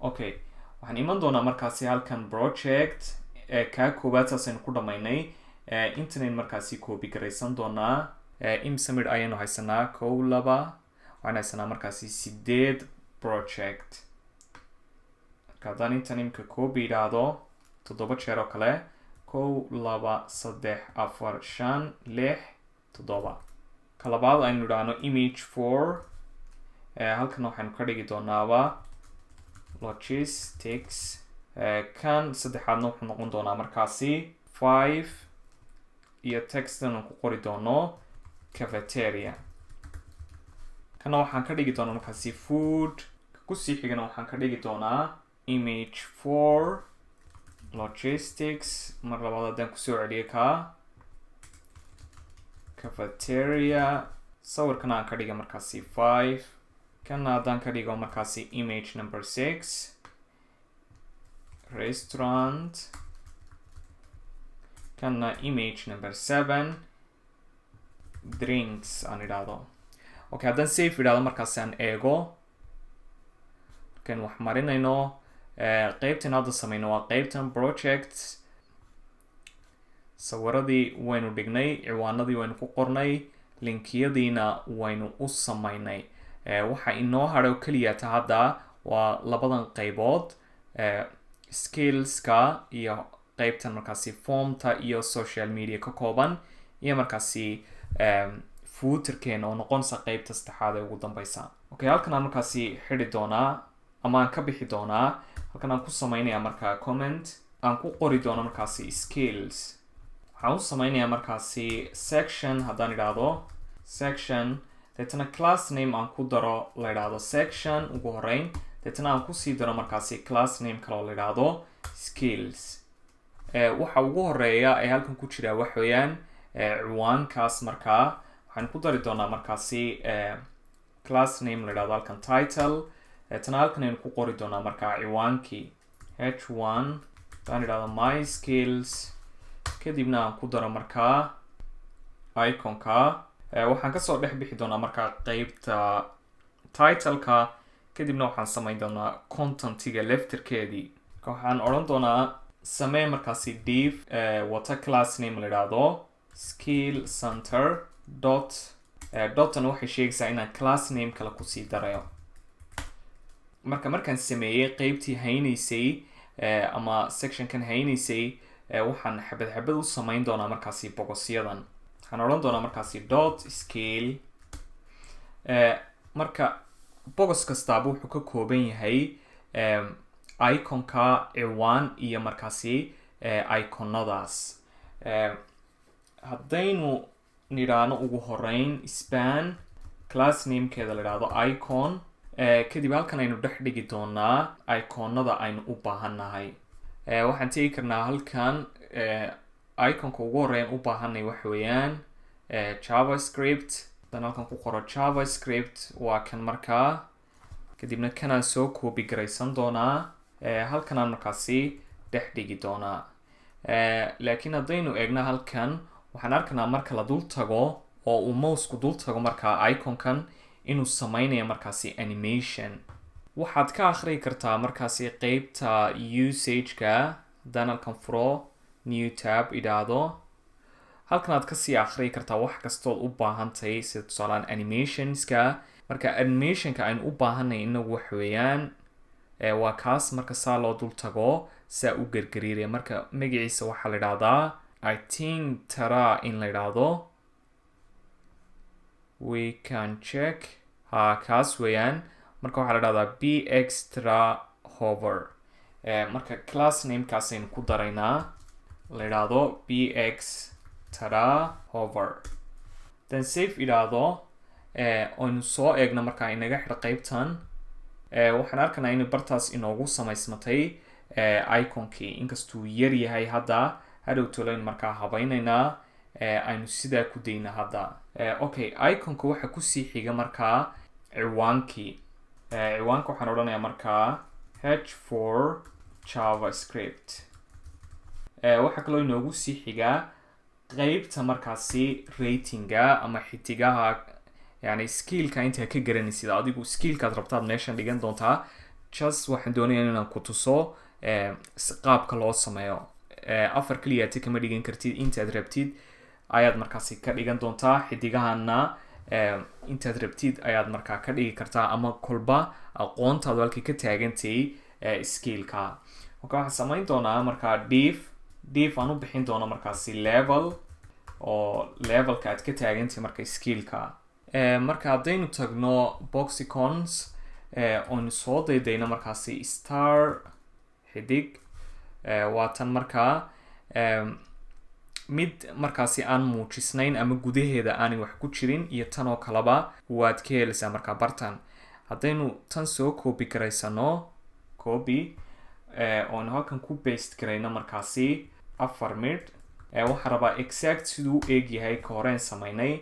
okay waxaan iman doonaa markaasi halkan project kaa koobaad saasaynu ku dhamaynay internet markaasi copy garaysan doonaa imsamid ayaynu haysanaa 1 2 waxaan haysanaa markaasi 8 project marka haddaan intan imka copy idhaahdo 7 jeer oo kale 1 2 3 4 5 6 7 ka labaad aynu idhaahno image 4 halkan waxaan ka dhigi doonaaba logistics kan saddexaadna wuxuu noqon doonaa markaasi 5 iyo textan ku qori doono cafeteria kana waxaan ka dhigi doonaa markaasi food ku sii xigana waxaan ka dhigi doonaa image 4 logistics mar labaad haddaan kusoo celiyo ka cafeteria sawirkana aan ka dhiga markaasi 5 kana haddaan ka dhigo markaasi image number 6 restaurant kana image number 7 drinks aan idhaahdo okay haddaan save idhaahdo markaasi aan eego markaan wax marinayno qaybtan hadda sameyno waa qaybtan projects sawiradii waynu dhignay ciwaanadii waynu ku qornay linkiyadiina waynu u sameynay waxa inoo hadho keliya ta hadda waa labadan qaybood skillska iyo qaybtan markaasi formta iyo social media ka kooban iyo markaasi footerkeena oo noqonaysa qaybta saddexaad ee ugu dambeysa okay halkan aan markaasi xidhi doonaa ama aan ka bixi doonaa halkan aan ku sameynaya markaa comment aan ku qori doono markaasi skills waxaan u sameynayaa markaasi section haddaan idhaahdo section deetana class name aan ku daro la idhaahdo section ugu horeyn deetana aan kusii daro markaasi class name kaloo la idhaahdo skills waxa ugu horeeya ee halkan ku jira wax weeyaan ciwaankaas markaa waxaan ku dari doonaa markaasi class name la idhaahdo halkan title deetana halkan aynu ku qori doonaa markaa ciwaankii h1 haddaan idhaahdo my skills kadibna aan ku daro markaa iconka waxaan kasoo dhex bixi doonaa markaa qaybta titleka kadibna waxaan sameyn doonaa contentiga lefterkeedii waxaan odhan doonaa samee markaasi div wata class name la idhaahdo skill center dotan waxay sheegaysaa inaan class name kale kusii darayo markaan sameeyey qaybtii haynaysay ama sectionkan haynaysay waxaan xabad xabad u sameyn doonaa markaasi bogosyadan waxaan odhan doonaa markaasi dot scale marka bogos kastaaba wuxuu ka kooban yahay iconka ciwaan iyo markaasi iconadaas haddaynu nidhaahno ugu horeyn span class namekeeda la idhaahdo icon kadib halkan aynu dhex dhigi doonaa iconada aynu u baahannahay waxaan tegi karnaa halkan iconka ugu horeyn u baahanay waxa weeyaan JavaScript haddaan halkan ku qoro JavaScript waa kan markaa kadibna kanaan soo copy garaysan doonaa halkanaan markaasi dhex dhigi doonaa laakiin haddaynu eegna halkan waxaan arkanaa marka la dul tago oo uu mousku dul tago markaa iconkan inuu sameynaya markaasi animation waxaad ka akhriyi kartaa markaasi qeybta usageka haddaan halkan furo new tab idhaahdo halkan aad kasii akhriyi kartaa wax kastood u baahantahay sida tusaalaan animationska marka animationka aynu u baahanay inagu wax weeyaan waa kaas marka saa loo dul tago saa u gargariiraya marka magaciisa waxaa la idhaahdaa I think tara in la idhaahdo we can check kaas weeyaan marka waxaa la idhahdaa b extra hover marka class namekaas aynu ku daraynaa la idhaahdo b x tara hover then save idhaahdo aynu soo eegno markaa inaga xidh qaybtan waxaan arkanaa in bartaas inoogu samaysmatay iconkii inkastuu yar yahay hadda hadhow tolayn markaa habaynaynaa aynu sidaa ku dayna hadda okay iconka waxa kusii xiga markaa ciwaankii ciwaanka waxaan odhanayaa markaa h4 javascript waxaa kaloo inoogu sii xigaa qaybta markaasi ratinga ama xitigaha yani skillka intaa ka garanaysid adigu skillkaad rabtaad meeshan dhigan doontaa just waxaan doonaya inaan ku tuso qaabka loo sameeyo afar keliyaati kama dhigan kartid intaad rabtid ayaad markaasi ka dhigan doontaa xidigahana intaad rabtid ayaad markaa ka dhigi kartaa ama kolba aqoontaadu halkay ka taagantay skillka marka waxaan samayn doonaa markaa div aan u bixin doono markaasi level oo levelka aad ka taagantay marka skillka marka haddaynu tagno boxicons oonu soo daydayno markaasi star xidig waa tan markaa mid markaasi aan muujisnayn ama gudaheeda aanay wax ku jirin iyo tan oo kaleba waad ka helaysaa markaa bartan haddaynu tan soo copy garaysano copy oonu halkan ku paste garayno markaasi 4 midh waxaan rabaa exact siduu u eeg yahay ka horeen samaynay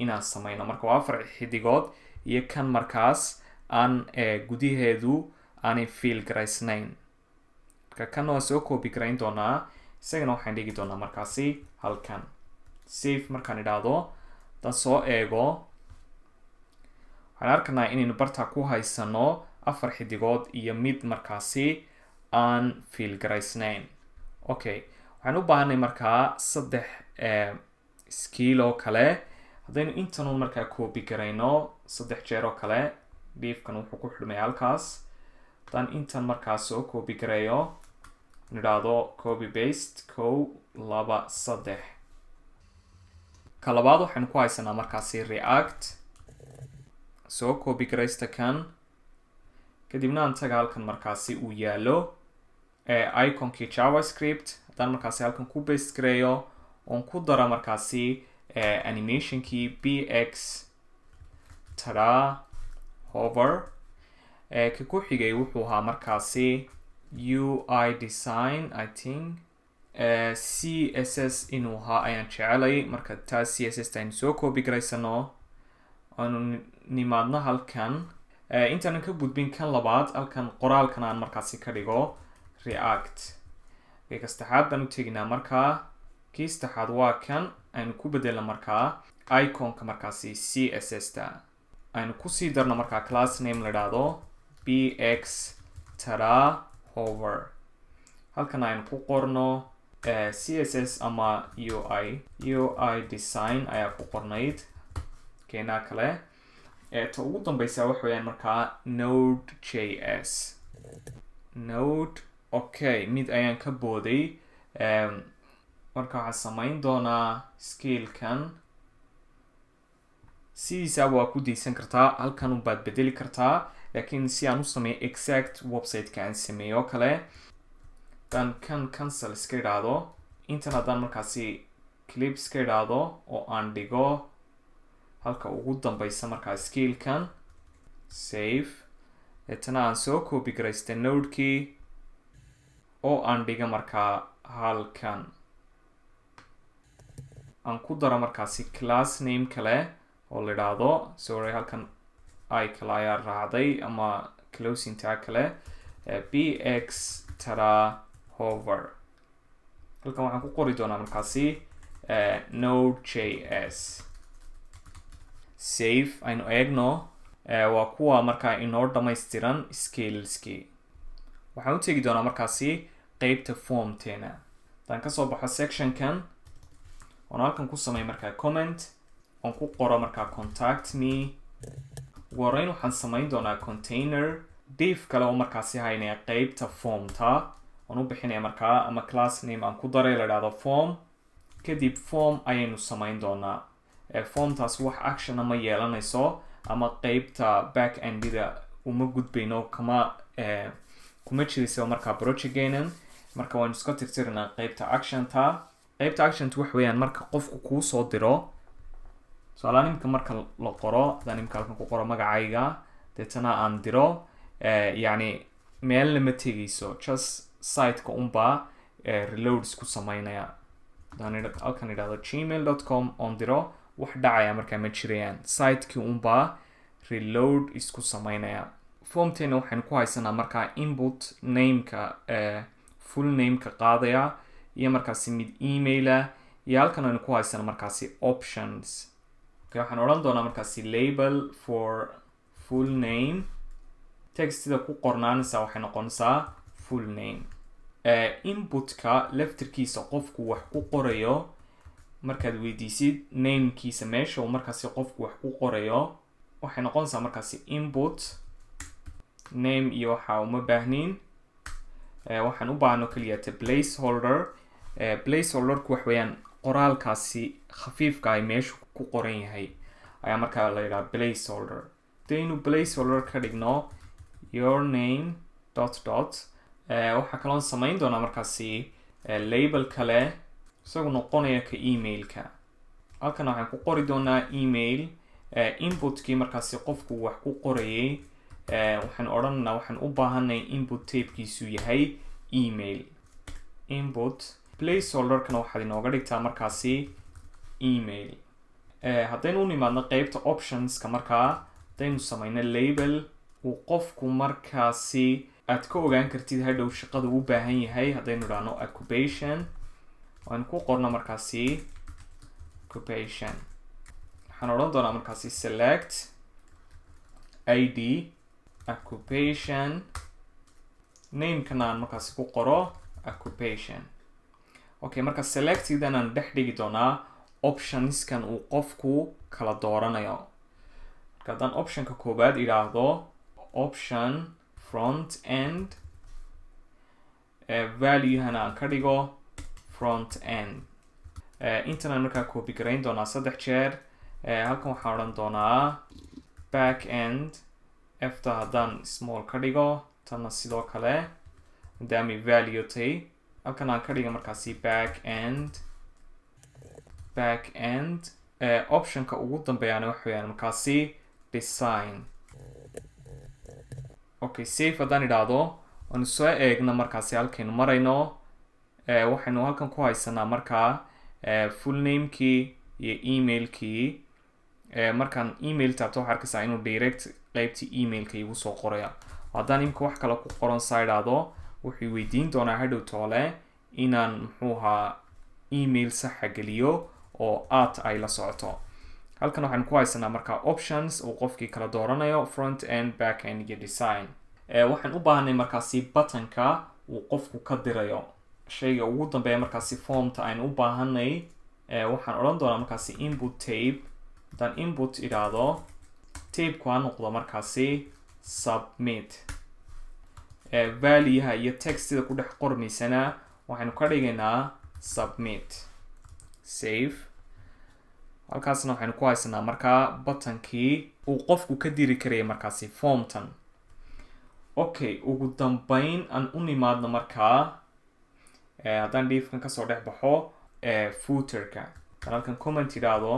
inaan samayno marka waa 4 xidigood iyo kan markaas aan gudaheedu aanay fill garaysnayn marka kan waan soo copy garayn doonaa isagana waxaan dhigi doonaa markaasi halkan save markaan idhaahdo dan soo eego waxaan arkanaa inaynu bartaa ku haysano 4 xidigood iyo mid markaasi aan fill garaysnayn okay waxaan u baahanay markaa 3 skill oo kale haddaynu intan markaa copy garayno 3 jeer oo kale diifkan wuxuu ku xidhmay halkaas dan intan markaa soo copy garayo nidhaahdo copy paste 1 2 3 ka labaad waxaynu ku haysanaa markaasi react soo copy garaysta kan kadibna aan taga halkan markaasi uu yaalo iconkii JavaScript haddaan markaasi halkan ku paste gareeyo oon ku dara markaasi animationkii bx tada hover ka ku xigay wuxuu ahaa markaasi UI design I think CSS inuu ahaa ayaan jecelay marka taas CSS aynu soo copy garaysano aanu nimaadno halkan intaanan ka gudbin kan labaad halkan qoraalkan aan markaasi ka dhigo react ka saddexaad baan u teginaa markaa kii saddexaad waa kan aynu ku bedelna markaa iconka markaasi CSS ta aynu kusii darno markaa class name la idhaahdo bx tada hover halkan aynu ku qorno CSS ama UI design ayaa ku qornayd keenaa kale ta ugu dambeysa waxa weeyaan markaa node.js node okay mid ayaan ka booday marka waxaan samayn doonaa skillkan sidiisaaba waa ku daysan kartaa halkan baad bedeli kartaa laakiin si aan u sameeyo exact website-ka aan sameeyo kale dan kan cancel iska idhaahdo intan haddaan markaasi clip iska idhaahdo oo aan dhigo halka ugu dambeysa markaa skillkan save deetana aan soo copy garaysta nodekii oo aan dhiga markaa halkan aan ku daro markaasi class name kale oo la idhaahdo sorry halkan I kale ayaa raacday ama closing tag kale bx tada hover halkan waxaan ku qori doonaa markaasi node.js save aynu eegno waa kuwa markaa inoo dhammaystiran skillskii waxaan u tegi doonaa markaasi qeybta formteena haddaan kasoo baxo sectionkan oon halkan ku samey markaa comment oon ku qoro markaa contact me ugu horeyn waxaan samayn doonaa container div kale oo markaasi haynaya qeybta formta oon u bixinaya markaa ama class name aan ku daray la idhaahdo form kadib form ayaynu samayn doonaa formtaas wax action ama yeelanayso ama qeybta back endida uma gudbayno kuma jiraysa markaa projectgeenan marka waynu iska tirtirinaa qeybta actionta wax weeyaan marka qofku kuu soo diro tusaale nimka marka la qoro hadaan nimka halkan ku qoro magacayga deetana aan diro yacni meel lama tegayso just siteka unbaa reload isku samaynaya halkan idhahdo gmail.com on diro wax dhacaya markaa ma jirayaan sitekii unbaa reload isku samaynaya formteena waxaynu ku haysanaa markaa input nameka full nameka qaadaya iyo markaasi mid emaila iyo halkan aynu ku haysana markaasi options okay, waxaan odhan doonaa markaasi label for full name textida ku qornaanaysa waxay noqonaysaa full name inputka laftirkiisa qofku wax ku qorayo markaad weydiisid namekiisa meesha uu markaasi qofku wax ku qorayo waxay noqonaysaa markaasi input name iyo waxa uma baahnin waxaan u baahno kaliya placeholder placeholderku wax weeyaan qoraalkaasi khafiifka ay meeshu ku qoran yahay ayaa markaa la yidhaha placeholder. Hadaynu placeholder ka dhigno your name waxaa kaloon samayn doonaa markaasi label kale isagu noqonaya ka emailka. halkan waxaan ku qori doonaa email inputkii markaasi qofku wax ku qorayay waxaan odhanaa waxaan u baahanay input typekiisu yahay email. input placeholderkana waxaad inooga dhigtaa markaasi email. haddaynu u nimaadno qeybta optionska markaa hadaynu samayno label uu qofku markaasi aad ka ogaan kartid hadhow shaqada u baahan yahay. haddaynu idhaahno occupation waan ku qorno markaasi occupation waxaan odhan doonaa markaasi select id occupation namekana aan markaasi ku qoro occupation. okay marka selectidan aan dhex dhigi doonaa optionskan uu qofku kala dooranayo. marka haddaan optionka koobaad idhaahdo option front end valuehana aan ka dhigo front end intanaan markaa copy garayn doonaa 3 jeer. halkan waxaan odhan doonaa back end efta haddaan small ka dhigo tanna sidoo kale maadaami value tay halkan aan ka dhiga markaasi back end optionka ugu dambeeyana waxa weeyaan markaasi design. okay save haddaan idhaahdo waanu soo eegna markaasi halkaynu marayno waxaynu halkan ku haysanaa markaa full namekii iyo emailkii. markaan email taabto waxaa arkaysaa inuu direct qeybtii emailka igu soo qoraya. haddaan imika wax kale ku qoran saa idhaahdo wuxuu weydiin doonaa hadhow toole inaan muxuu ahaa email saxa geliyo oo ay la socoto. halkan waxaan ku haysanaa markaa options uu qofkii kala dooranayo front end back end iyo design. waxaan u baahanay markaasi buttonka uu qofku ka dirayo shayga ugu dambeeya markaasi formta aynu u baahanay. waxaan odhan doonaa markaasi input tape. haddaan input idhaahdo tapeku ha noqdo markaasi submit. valueha iyo textida ku dhex qormaysana waxaynu ka dhigaynaa submit. save. halkaasna waxaynu ku haysanaa markaa buttonkii uu qofku ka diri karaya markaasi formtan. okay ugu dambeyn aan u nimaadno markaa haddaan dhiifkan kasoo dhex baxo footerka. haddaan halkan comment idhaahdo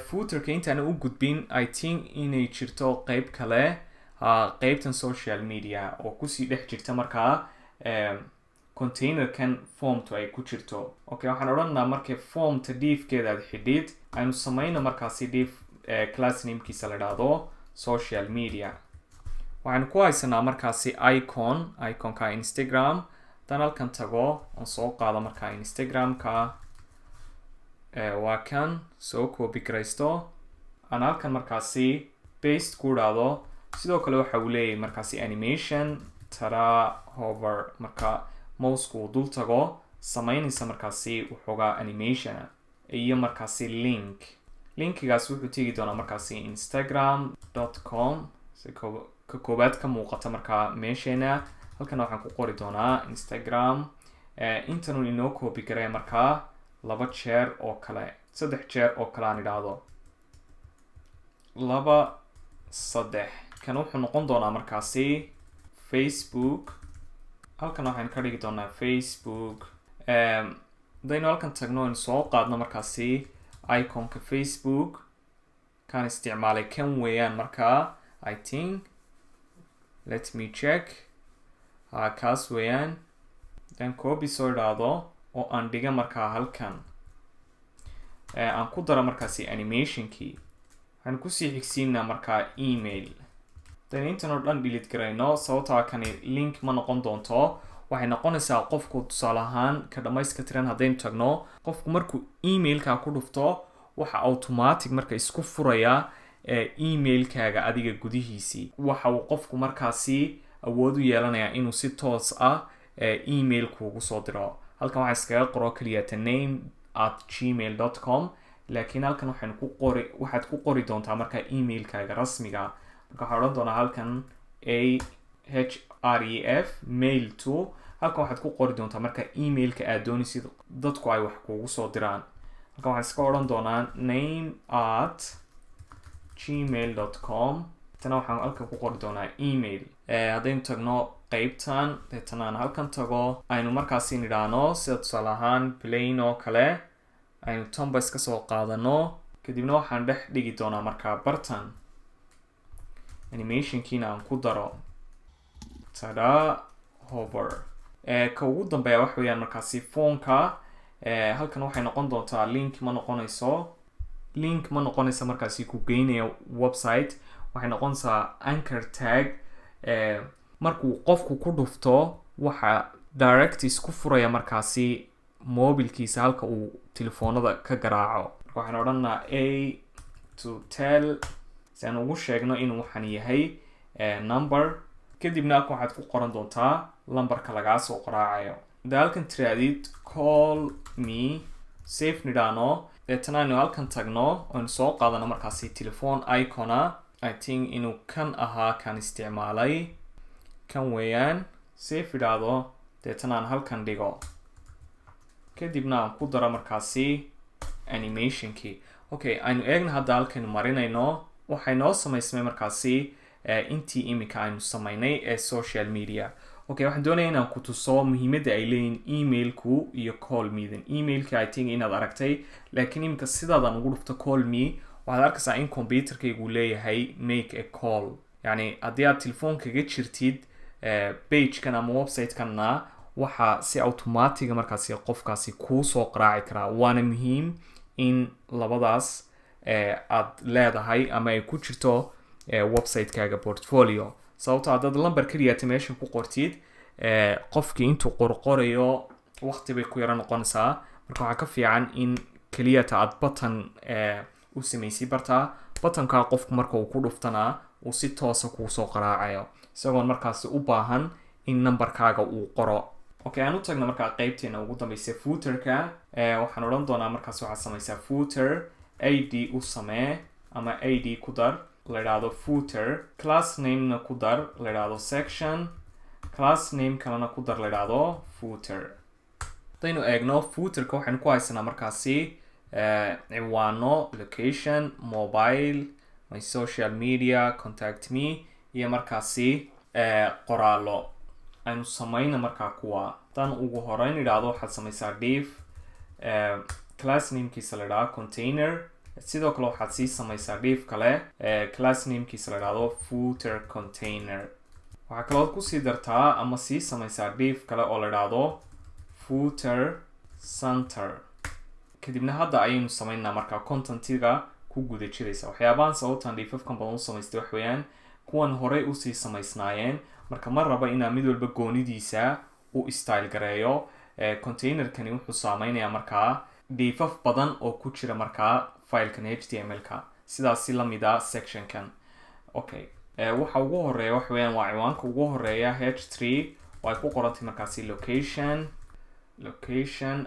footerka intaana u gudbin I think inay jirto qeyb kale qeybtan social media oo kusii dhex jirta markaa containerkan formtu ay ku jirto. okay waxaan odhanaa markay formta dhiifkeeda aad xidhid aynu samayno markaasi dhiif class namekiisa la idhaahdo social media. waxaynu ku haysanaa markaasi iconka Instagram. haddaan halkan tago aan soo qaado markaa Instagramka waa kan soo copy garaysto aan halkan markaasi paste ku idhaahdo. sidoo kale waxa uu leeyahay markaasi animation hover marka mouseka uu dul tago samaynaysa markaasi waxoogaa animation iyo markaasi linkigaas wuxuu tegi doonaa markaasi instagram.com ka koobaad ka muuqata markaa meesheena. halkan waxaan ku qori doonaa Instagram intanun inoo copy garaya markaa 2 jeer oo kale 3 jeer oo kale aan idhaahdo 2 3 kan wuxuu noqon doonaa markaasi Facebook. halkan waxaan ka dhigi doonaa Facebook. hadaynu halkan tagno aynu soo qaadno markaasi iconka Facebook kan isticmaalay kan weeyaan markaa I think let me check kaas weeyaan. dan copy soo idhaahdo oo aan dhiga markaa halkan aan ku daro markaasi animationkii. waxaan kusii xigsiinaa markaa email. dan intan oo dhan delete garayno sababtaa kani link ma noqon doonto. waxay noqonaysaa qofku tusaale ahaan ka dhamayska tiran haddaynu tagno qofku markuu emailka ku dhufto waxa automatic marka isku furaya emailkaaga adiga gudihiisii. waxa uu qofku markaasi awood u yeelanayaa inuu si toos ah email kuugu soo diro. halkan waxaa iskaga qoro kaliya name@gmail.com laakiin halkan waxaad ku qori doontaa markaa emailkaaga rasmiga. marka waxaan odhan doonaa halkan ahref mail2. halkan waxaad ku qori doontaa markaa emailka aad doonaysid dadku ay wax kuugu soo diraan. marka waxaan iska odhan doonaa name@gmail.com tana waxaan halkan ku qori doonaa email. Haddaynu tagno qaybtan deetana aan halkan tago aynu markaasi nidhaano sida tusaale ahaan plain oo kale aynu tanba iska soo qaadano kadibna waxaan dhex dhigi doonaa markaa bartan animationkiina aan ku daro tada hover. Ka ugu dambeeya wax weeyaan markaasi foonka halkan waxay noqon doontaa link ma noqonaysa markaasi ku geynaya website. Waxay noqonaysaa anchor tag. Markuu qofku ku dhufto waxa direct isku furaya markaasi mobilkiisa halka uu telefoonada ka garaaco. Waxaan odhanaa a to tell si aan ugu sheegno inuu waxaan yahay number kadibna waxaad ku qoran doontaa lambarka lagaa soo qaraacayo. Halkan tiraadid call me save nidhaano deetana aynu halkan tagno aynu soo qaadano markaasi telephone icona. I think inuu kan ahaa kan isticmaalay kan weeyaan save idhaado deetana aan halkan dhigo kadibna aan ku daro markaasi animationkii. Okay, aynu eegna hadda halkaynu marinayno waxay noo samaysmay markaasi intii imika aynu samaynay ee social media. Okay, waxaan doonayaa inaan ku tuso muhiimadda ay leeyihiin emailku iyo call me-dan. Emailka I think inaad aragtay laakiin imika sidaadaan ugu dhufto call me waxaad arkaysaa in computerkaygu leeyahay make a call. Yani haddii aad telefoonkaga jirtid pagekan ama websitekanna waxaa si automatiga markaasi qofkaasi kuu soo qaraaci karaa. Waana muhiim in labadaas aad leedahay ama ay ku jirto websitekaaga portfolio. Sababtoo haddaad lambar keliya meeshan ku qortid qofkii intuu qorqorayo waqti bay ku yara noqonaysaa. Marka waxaa ka fiican in keliyata aad button u samaysay bartaa buttonka qofku marka uu ku dhuftana uu si toosa kuu soo qaraacayo isagoon markaasi u baahan in numberkaaga uu qoro. Okay, aan u tagno markaa qaybteena ugu dambaysa footerka. Waxaan odhan doonaa markaas waxaad samaysaa footer id u samee ama id ku dar la idhaahdo footer. Class namena ku dar la idhaahdo section. Class name kalena ku dar la idhaahdo footer. Haddaynu eegno footerka waxaynu ku haysanaa markaasi ciwaano, location, mobile, my social media, contact me iyo markaasi qoraalo. Aynu samayna markaa kuwa tan ugu horeyn idhaahdo waxaad samaysaa div class namekiisa la idhaahdo container. Sidoo kale waxaad sii samaysaa div kale class namekiisa la idhaahdo footer container. waxaa kaloo kusii dartaa ama sii samaysaa div kale oo la idhaahdo footer center. kadibna hadda ayaynu samaynaa markaa contentiga ku guda jiraysa. waxyaabahan sababtan diifafkan badan u samaystay wax weeyaan kuwan horey usii samaysnaayeen marka ma raba inaa mid walba goonidiisa u style gareeyo. containerkani wuxuu saameynayaa markaa diifaf badan oo ku jira markaa filekan html-ka sidaasi lamida sectionkan. Okay, waxa ugu horeeya wax weeyaan waa ciwaanka ugu horeeya h3 oo ay ku qorantay markaasi location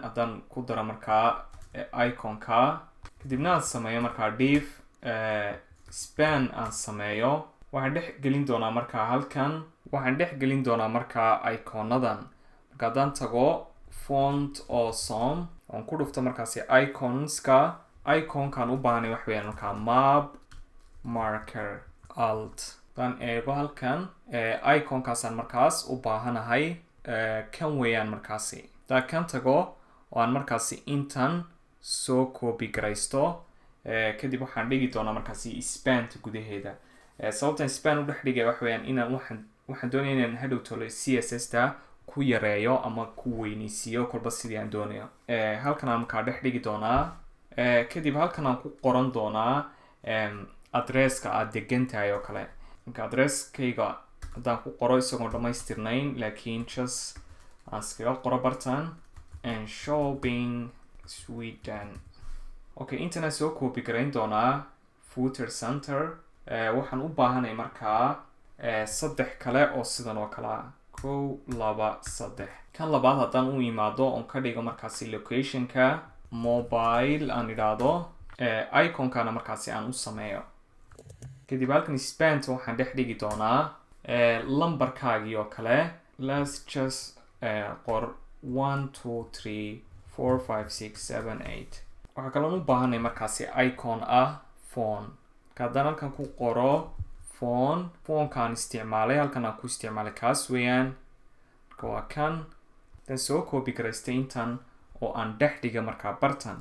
haddaan ku daro markaa iconka kadibna aan sameeyo markaa div span aan sameeyo. waxaan dhex gelin doonaa markaa halkan waxaan dhex gelin doonaa markaa iconadan. marka haddaan tago font awesome oon ku dhufto markaasi iconska iconkan u baahanay wax weeyaan markaa map marker alt. haddaan eego halkan iconkaasaan markaas u baahanahay kan weeyaan markaasi. haddaan kan tago oo aan markaasi intan soo copy garaysto kadib waxaan dhigi doonaa markaasi spanta gudaheeda. sababtan span u dhex dhigay wax weeyaan inaan waxaan doonaya inaan hadhow tolo CSS ta ku yareeyo ama ku weyneysiiyo kolba sidii aan doonayo. halkan aan markaa dhex dhigi doonaa kadib halkan aan ku qoran doonaa adresska aad degan tahay oo kale. marka adresskayga haddaan ku qoro isagoo dhammaystirnayn laakiin just aan iskaga qoro bartan and shopping Sweden. Okay, intan aan soo copy garayn doonaa footer center. waxaan u baahanay markaa 3 kale oo sidan oo kale ah 1 2 3. kan labaad haddaan u imaado oon ka dhigo markaasi locationka mobile aan idhaahdo iconkana markaasi aan u sameeyo. kadib halkan spant waxaan dhex dhigi doonaa lambarkaagii oo kale. let's just qor 1 2 3 4 5 6 7 8. waxaa kaloo u baahanay markaasi icon phone haddaan halkan ku qoro phone-kaan isticmaalay halkan aan ku isticmaalay kaas weeyaan marka waa kan dan soo copy garaystay intan oo aan dhex dhiga markaa bartan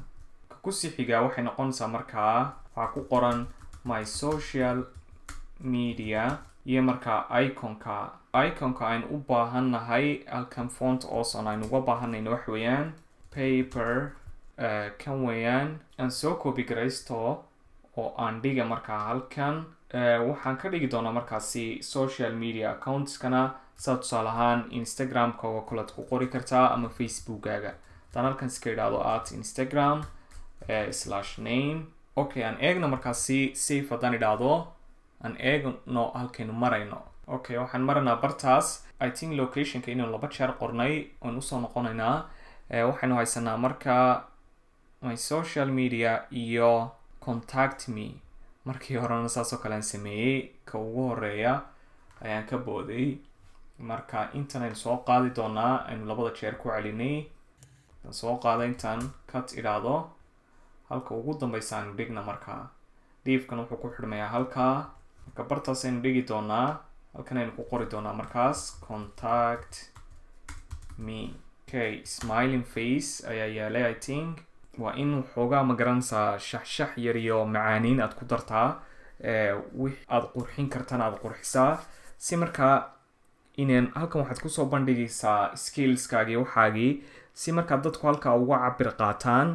ka kusii xigaa waxay noqonaysaa markaa waxaa ku qoran my social media iyo markaa iconka aynu u baahannahay halkan font also aynu uga baahanayno wax weeyaan paper kan weeyaan aan soo copy garaysto oo aan dhiga markaa halkan waxaan ka dhigi doonaa markaasi social media accountskana saa tusaale ahaan Instagram-ka oo kale ku qori kartaa ama Facebook-gaaga tan halkan iska idhaahdo @Instagram /name okay aan eegno markaasi save haddaan idhaahdo aan eegno halkaynu marayno okay waxaan maraynaa bartaas I think locationka inaynu 2 jeer qornay oon usoo noqonaynaa waxaynu haysanaa markaa my social media iyo contact me markii horena saasoo kale aan sameeyey ka ugu horeeya ayaan ka booday marka intan aynu soo qaadi doonaa aynu 2 jeer ku celinay dan soo qaada intan cut idhaahdo halka ugu dambaysa aynu dhigna markaa diifkan wuxuu ku xidhmayaa halkaa marka bartaas aynu dhigi doonaa halkan aynu ku qori doonaa markaas contact me okay smiling face ayaa yaalay I think waa in waxoogaa ma garanaysaa shax yar iyo macaaniin aad ku dartaa wix aad qurxin kartana aad qurxisaa si markaa inaan halkan waxaad kusoo bandhigaysaa skillskaagii waxaagii si markaa dadku halkaa uga cabir qaataan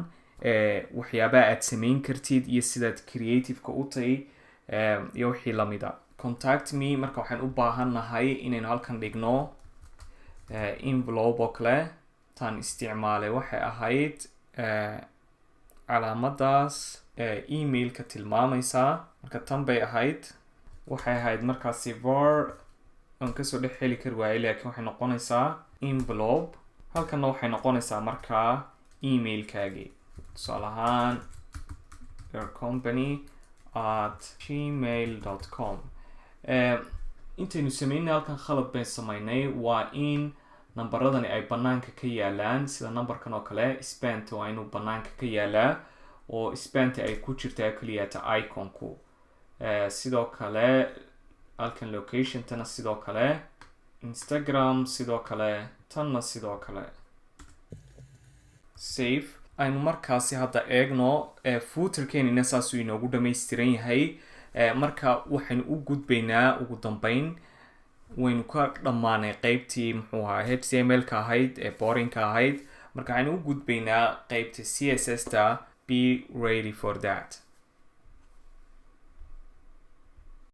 waxyaabaha aad samayn kartid iyo sidaad creative-ka u tahay iyo wixii lamida contact me marka waxaan u baahannahay inaynu halkan dhigno envelope oo kale taan isticmaalay waxay ahayd calaamadaas emailka tilmaamaysaa marka tan bay ahayd waxay ahayd markaasi var aan kasoo dhex heli kari waayay laakiin waxay noqonaysaa envelope halkanna waxay noqonaysaa markaa emailkaagii tusaale ahaan your company @gmail.com intaynu sameynay halkan khalad bayn samaynay waa in nambaradani ay banaanka ka yaalaan sida numberkan oo kale spanta waa inuu banaanka ka yaalaa oo spanta ay ku jirtaa keliyata iconku sidoo kale halkan location-tana sidoo kale Instagram sidoo kale tanna sidoo kale save aynu markaasi hadda eegno footerkeenina saasuu inoogu dhammaystiran yahay marka waxaynu u gudbaynaa ugu dambeyn waynu ka dhammaanay qeybtii muxuu ahaa HTML-ka ahayd ee boringka ahayd marka waxaynu u gudbaynaa qeybta CSS-ta be ready for that